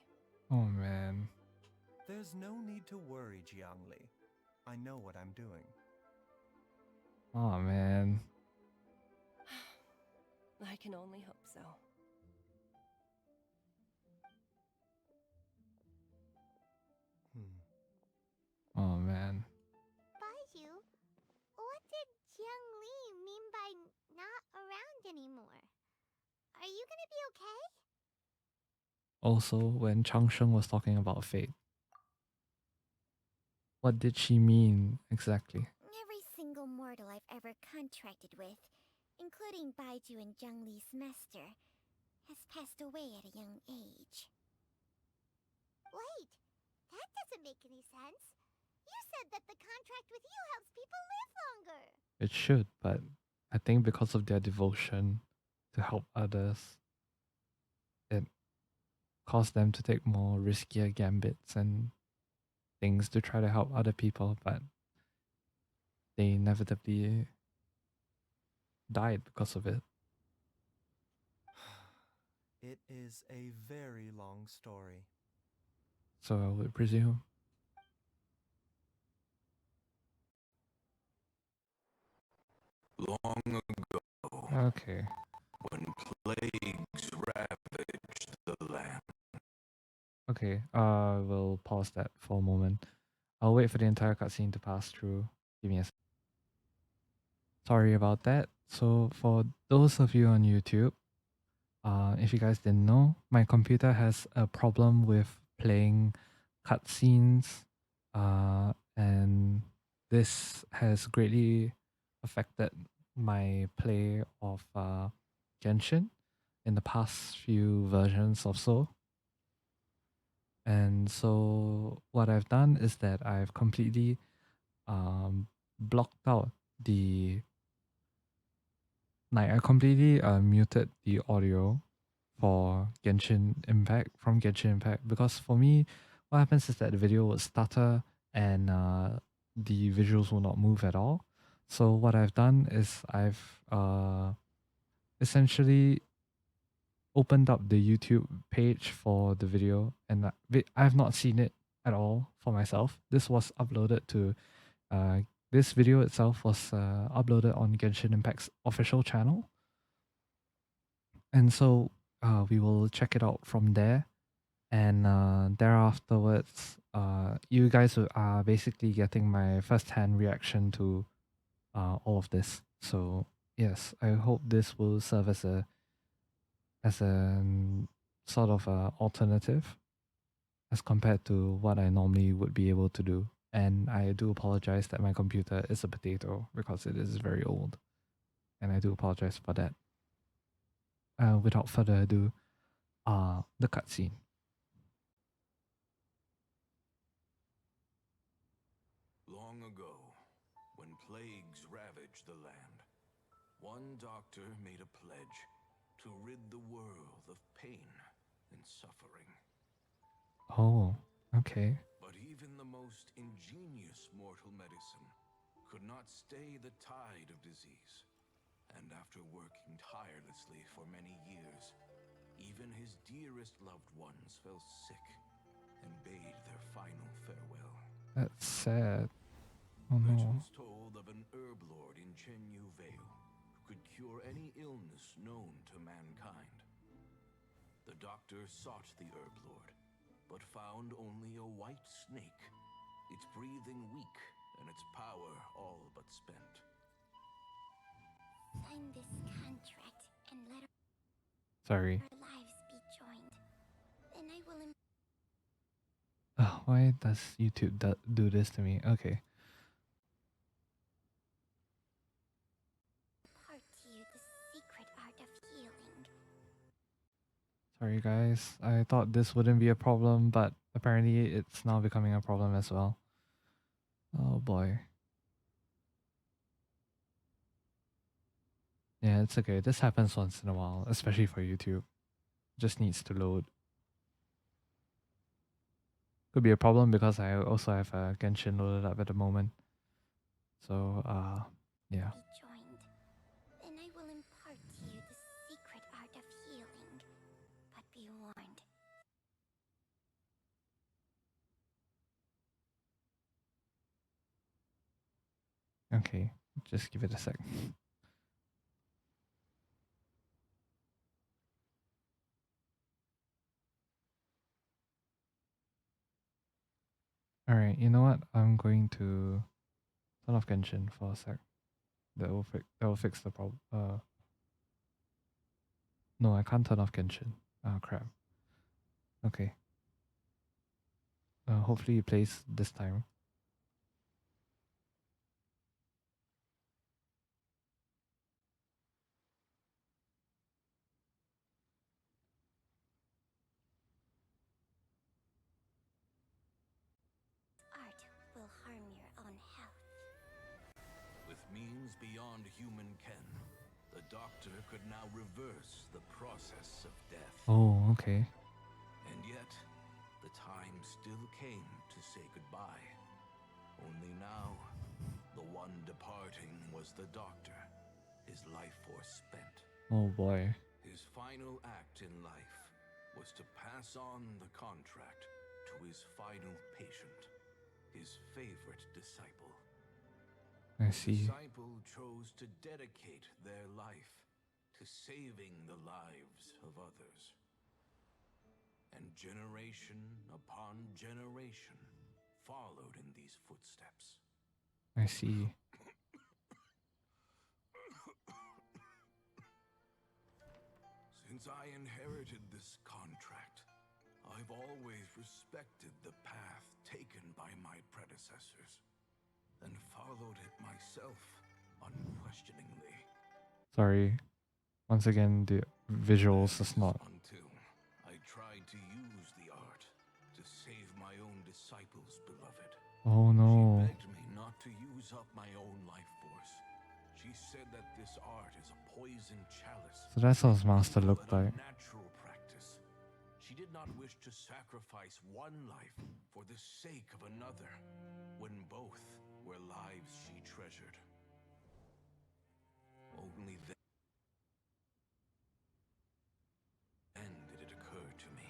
Oh man. There's no need to worry, Jiangli. I know what I'm doing. Oh man. I can only hope so. Oh man. Baizhu, what did Jiang Li mean by not around anymore? Are you gonna be okay? Also, when Changsheng was talking about fate, what did she mean exactly? Every single mortal I've ever contracted with, including Baizhu and Jiang Li's master, has passed away at a young age. Wait, that doesn't make any sense. You said that the contract with you helps people live longer. It should, but I think because of their devotion to help others, it caused them to take more riskier gambits and things to try to help other people, but they inevitably died because of it. It is a very long story. So I would presume. Long ago, Okay. when plagues ravaged the land. Okay, we'll pause that for a moment. I'll wait for the entire cutscene to pass through. Give me a Sorry about that. So for those of you on YouTube, if you guys didn't know, my computer has a problem with playing cutscenes, and this has greatly affected my play of Genshin in the past few versions or so. And so what I've done is that I've completely blocked out the I completely muted the audio for Genshin Impact from Genshin Impact because for me, what happens is that the video would stutter and the visuals will not move at all. So what I've done is I've essentially opened up the YouTube page for the video, and I have not seen it at all for myself. This was uploaded to this video itself was uploaded on Genshin Impact's official channel, and so we will check it out from there, and thereafterwards, you guys are basically getting my first-hand reaction to all of this. So yes, I hope this will serve as a sort of a alternative as compared to what I normally would be able to do. And I do apologize that my computer is a potato because it is very old. And I do apologize for that. Without further ado, the cutscene. Long ago, when plagues ravaged the land, one doctor made a pledge to rid the world of pain and suffering. Oh, okay. But even the most ingenious mortal medicine could not stay the tide of disease. And after working tirelessly for many years, even his dearest loved ones fell sick and bade their final farewell. That's sad. Oh no. Legends told of an herb lord in Chenyu Vale who could cure any illness known to mankind. The doctor sought the herb lord, but found only a white snake, its breathing weak and its power all but spent. Sign this contract and let Sorry. our lives be joined. Then I will Why does YouTube do this to me? Okay. impart to you the secret art of healing. Sorry guys. I thought this wouldn't be a problem, but apparently it's now becoming a problem as well. Oh boy. Yeah, it's okay. This happens once in a while, especially for YouTube. Just needs to load. Could be a problem because I also have a Genshin loaded up at the moment. So, yeah. Be joined. Then I will impart to you the secret art of healing. But Be warned. Okay, just give it a sec. Alright, you know what? I'm going to turn off Genshin for a sec. That will fix the problem. No, I can't turn off Genshin. Ah, crap. Okay. Hopefully it plays this time. Art will harm your own health. With means beyond human ken, the doctor could now reverse the process of death. Oh, okay. And yet, the time still came to say goodbye. Only now, the one departing was the doctor, his life force spent. Oh boy. His final act in life was to pass on the contract to his final patient, his favorite disciple. I The see. disciple chose to dedicate their life to saving the lives of others. And generation upon generation followed in these footsteps. I see. Since I inherited this contract, I've always respected the path taken by my predecessors and followed it myself unquestioningly. Sorry. Once again, the visuals is not. Until I tried to use the art to save my own disciples, beloved. Oh no. She begged me not to use up my own life force. She said that this art is a poison chalice. So that's how his master looked An like. unnatural practice. She did not wish to sacrifice one life for the sake of another, when both were lives she treasured. Only then did it occur to me.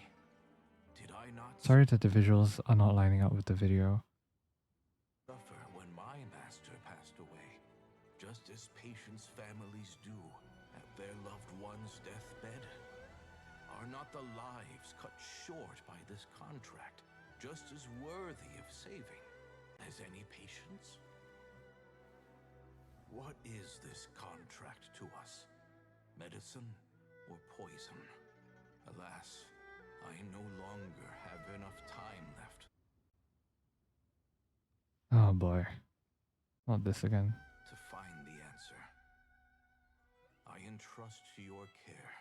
Did I not Sorry that the visuals are not lining up with the video. suffer when my master passed away, just as patients' families do at their loved one's deathbed? Are not the lives cut short by this contract just as worthy of saving as any patients? What is this contract to us? Medicine or poison? Alas, I no longer have enough time left Oh boy. Not this again. to find the answer. I entrust to your care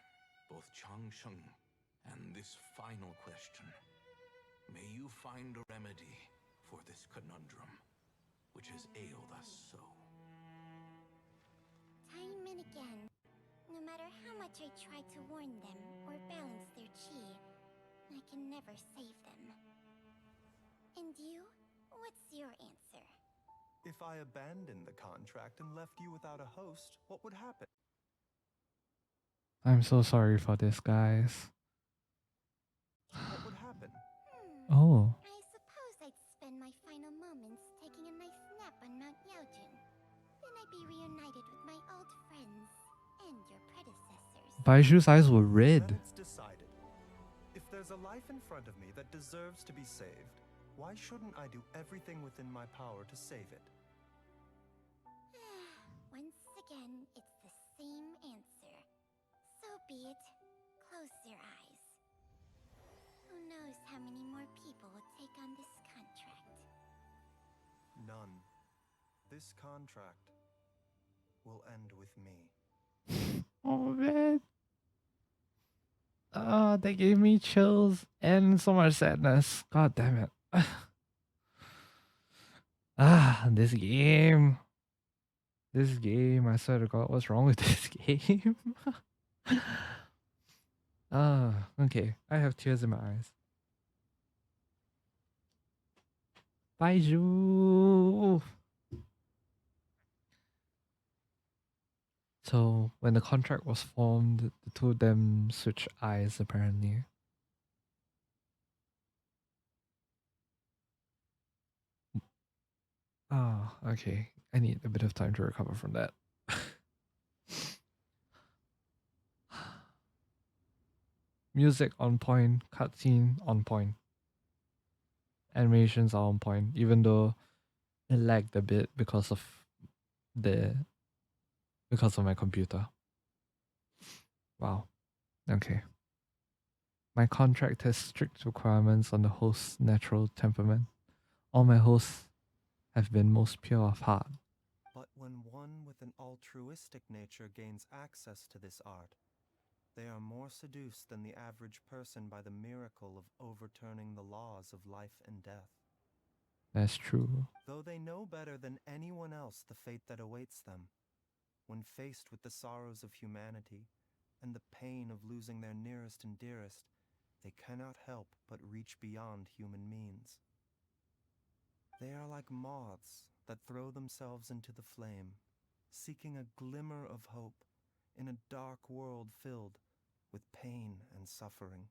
both Changsheng and this final question. May you find a remedy for this conundrum, which has ailed us so. Time and again, no matter how much I try to warn them or balance their chi, I can never save them. And you? What's your answer? If I abandoned the contract and left you without a host, what would happen? I'm so sorry for this, guys. What would happen? Oh. I suppose I'd spend my final moments taking a nice nap on Mount Yaojun. Then I'd be reunited with my old friends and your predecessors. Baizhu's eyes were Then red. it's decided. If there's a life in front of me that deserves to be saved, why shouldn't I do everything within my power to save it? Once again, it's the same answer. So be it. Close your eyes. Who knows how many more people will take on this contract? None. This contract will end with me. Oh man. That gave me chills and so much sadness. God damn it. This game. This game, I swear to God, what's wrong with this game? Okay. I have tears in my eyes. Baizhu! So, when the contract was formed, the two of them switched eyes, apparently. Oh, okay. I need a bit of time to recover from that. Music on point, cutscene on point, animations are on point, even though it lagged a bit the because of my computer. Wow. Okay. My contract has strict requirements on the host's natural temperament. All my hosts have been most pure of heart. But when one with an altruistic nature gains access to this art, they are more seduced than the average person by the miracle of overturning the laws of life and death. That's true. Though they know better than anyone else the fate that awaits them, when faced with the sorrows of humanity and the pain of losing their nearest and dearest, they cannot help but reach beyond human means. They are like moths that throw themselves into the flame, seeking a glimmer of hope in a dark world filled with pain and suffering.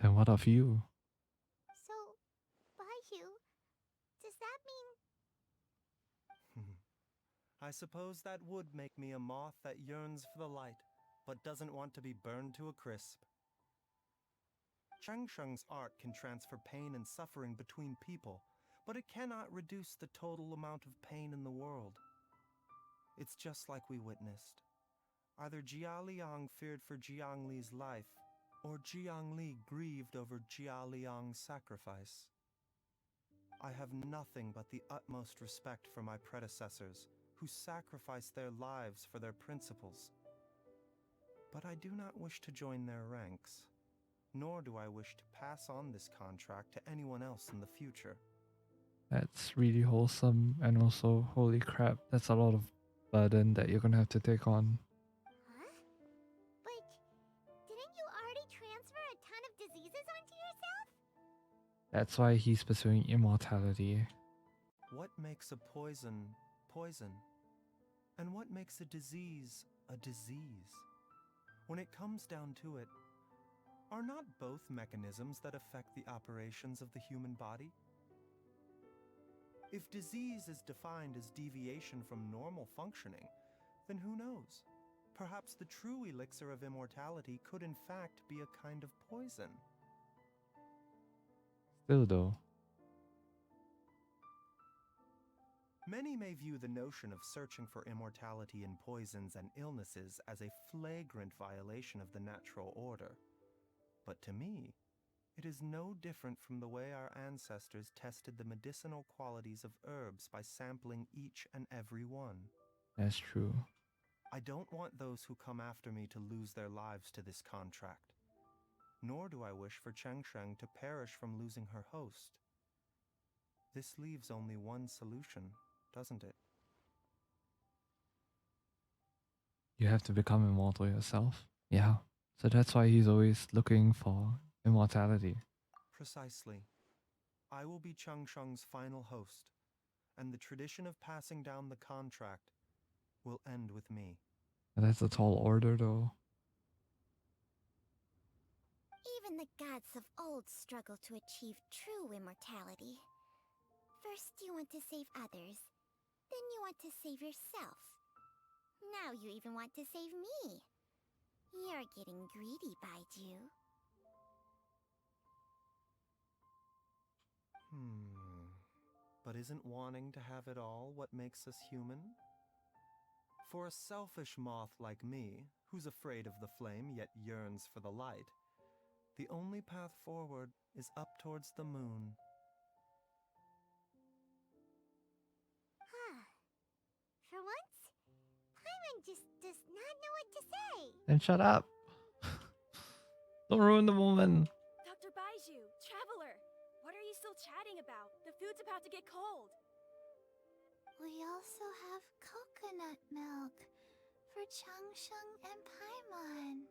Then what of you? So, Baizhu, does that mean... I suppose that would make me a moth that yearns for the light, but doesn't want to be burned to a crisp. Changsheng's art can transfer pain and suffering between people, but it cannot reduce the total amount of pain in the world. It's just like we witnessed. Either Jia Liang feared for Jiangli's life, or Jiangli grieved over Jia Liang's sacrifice. I have nothing but the utmost respect for my predecessors, who sacrificed their lives for their principles. But I do not wish to join their ranks, nor do I wish to pass on this contract to anyone else in the future. That's really wholesome, and also, holy crap, that's a lot of burden that you're gonna have to take on. Huh? But didn't you already transfer a ton of diseases onto yourself? That's why he's pursuing immortality. What makes a poison poison? And what makes a disease a disease? When it comes down to it, are not both mechanisms that affect the operations of the human body? If disease is defined as deviation from normal functioning, then who knows? Perhaps the true elixir of immortality could in fact be a kind of poison. Still though. Many may view the notion of searching for immortality in poisons and illnesses as a flagrant violation of the natural order. But to me, it is no different from the way our ancestors tested the medicinal qualities of herbs by sampling each and every one. That's true. I don't want those who come after me to lose their lives to this contract. Nor do I wish for Changsheng to perish from losing her host. This leaves only one solution, doesn't it? You have to become immortal yourself. Yeah. So that's why he's always looking for immortality. Precisely. I will be Changsheng's final host, and the tradition of passing down the contract will end with me. That's a tall order though. Even the gods of old struggle to achieve true immortality. First you want to save others, then you want to save yourself. Now you even want to save me. You're getting greedy, Baizhu. But isn't wanting to have it all what makes us human? For a selfish moth like me, who's afraid of the flame yet yearns for the light, the only path forward is up towards the moon. For once, Paimon just does not know what to say. Then shut up. Don't ruin the moment. Dr. Baizhu, Traveler, what are you still chatting about? The food's about to get cold. We also have coconut milk for Changsheng and Paimon.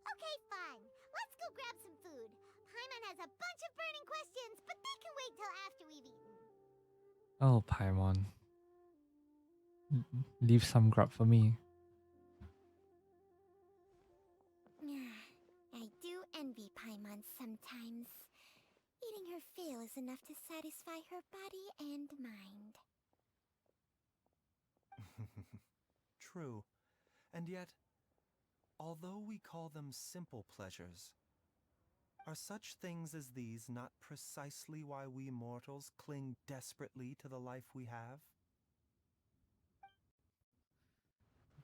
Okay, fine. Let's go grab some food. Paimon has a bunch of burning questions, but they can wait till after we've eaten. Oh, Paimon. Leave some grub for me. I do envy Paimon's sometimes. Eating her fill is enough to satisfy her body and mind. True. And yet, although we call them simple pleasures, are such things as these not precisely why we mortals cling desperately to the life we have?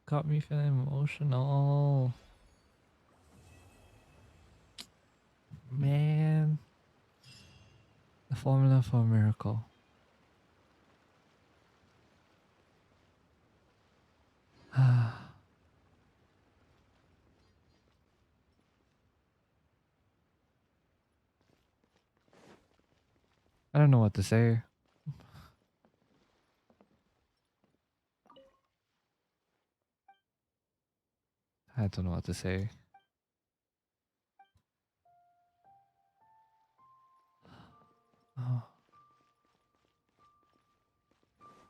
Got me feeling emotional. Man. The formula for a miracle. I don't know what to say. I don't know what to say. Oh,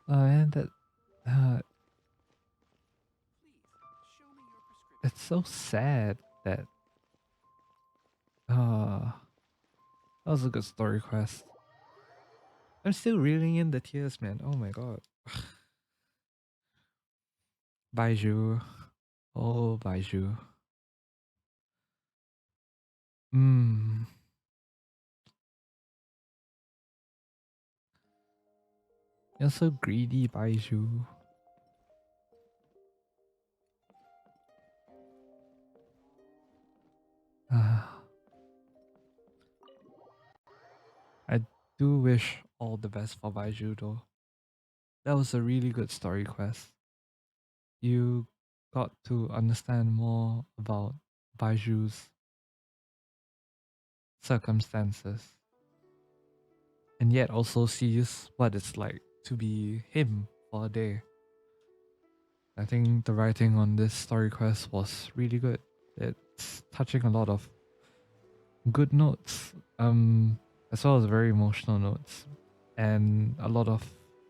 oh man, that it's so sad that that was a good story quest. I'm still reeling in the tears, man. Oh my god. Baizhu. Oh, Baizhu. Mmm. You're so greedy, Baizhu. I do wish all the best for Baizhu though. That was a really good story quest. You got to understand more about Baiju's circumstances and yet also sees what it's like to be him for a day. I think the writing on this story quest was really good. It's touching a lot of good notes, as well as very emotional notes, and a lot of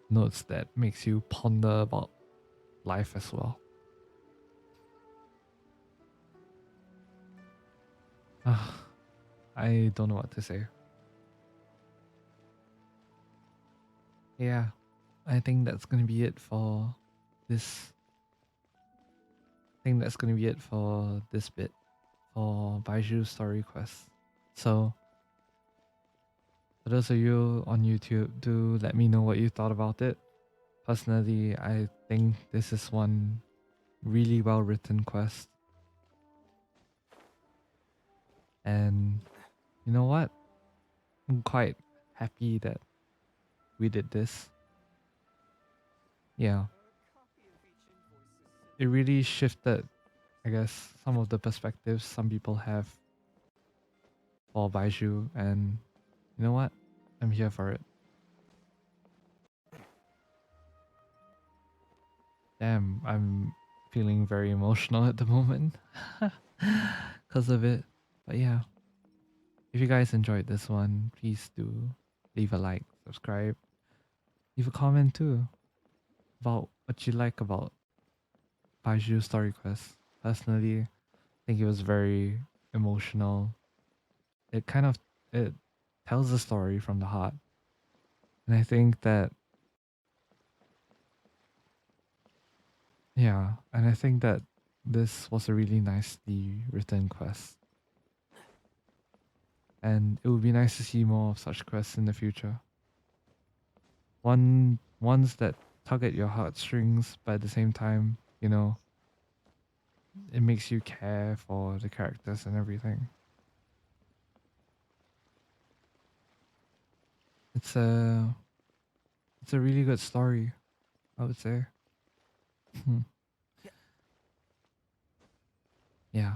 notes that makes you ponder about life as well. I don't know what to say. Yeah, I think that's gonna be it for this. I think that's gonna be it for this bit for Baiju's story quest. So, for those of you on YouTube, do let me know what you thought about it. Personally, I think this is one really well written quest. And you know what? I'm quite happy that we did this. Yeah. It really shifted, I guess, some of the perspectives some people have for Baizhu, and you know what? I'm here for it. Damn, I'm feeling very emotional at the moment because of it. But yeah, if you guys enjoyed this one, please do leave a like, subscribe, leave a comment too about what you like about Baizhu Story Quest. Personally, I think it was very emotional. It kind of it tells the story from the heart, and I think that yeah, and I think that this was a really nicely written quest. And it would be nice to see more of such quests in the future. Ones that tug at your heartstrings, but at the same time, you know, it makes you care for the characters and everything. It's a it's a really good story, I would say. Yeah,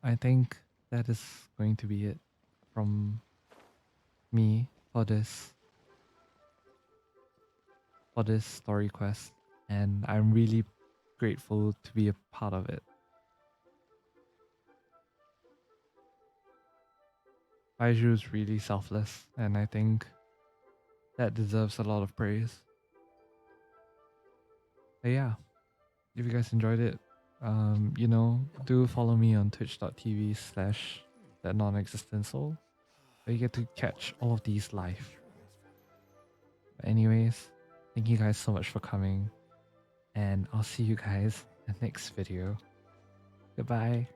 I think that is going to be it from me for this story quest, and I'm really grateful to be a part of it. Baizhu is really selfless, and I think that deserves a lot of praise. But yeah, if you guys enjoyed it, you know, do follow me on twitch.tv/that non-existent soul. but you get to catch all of these live. But anyways, thank you guys so much for coming, and I'll see you guys in the next video. Goodbye.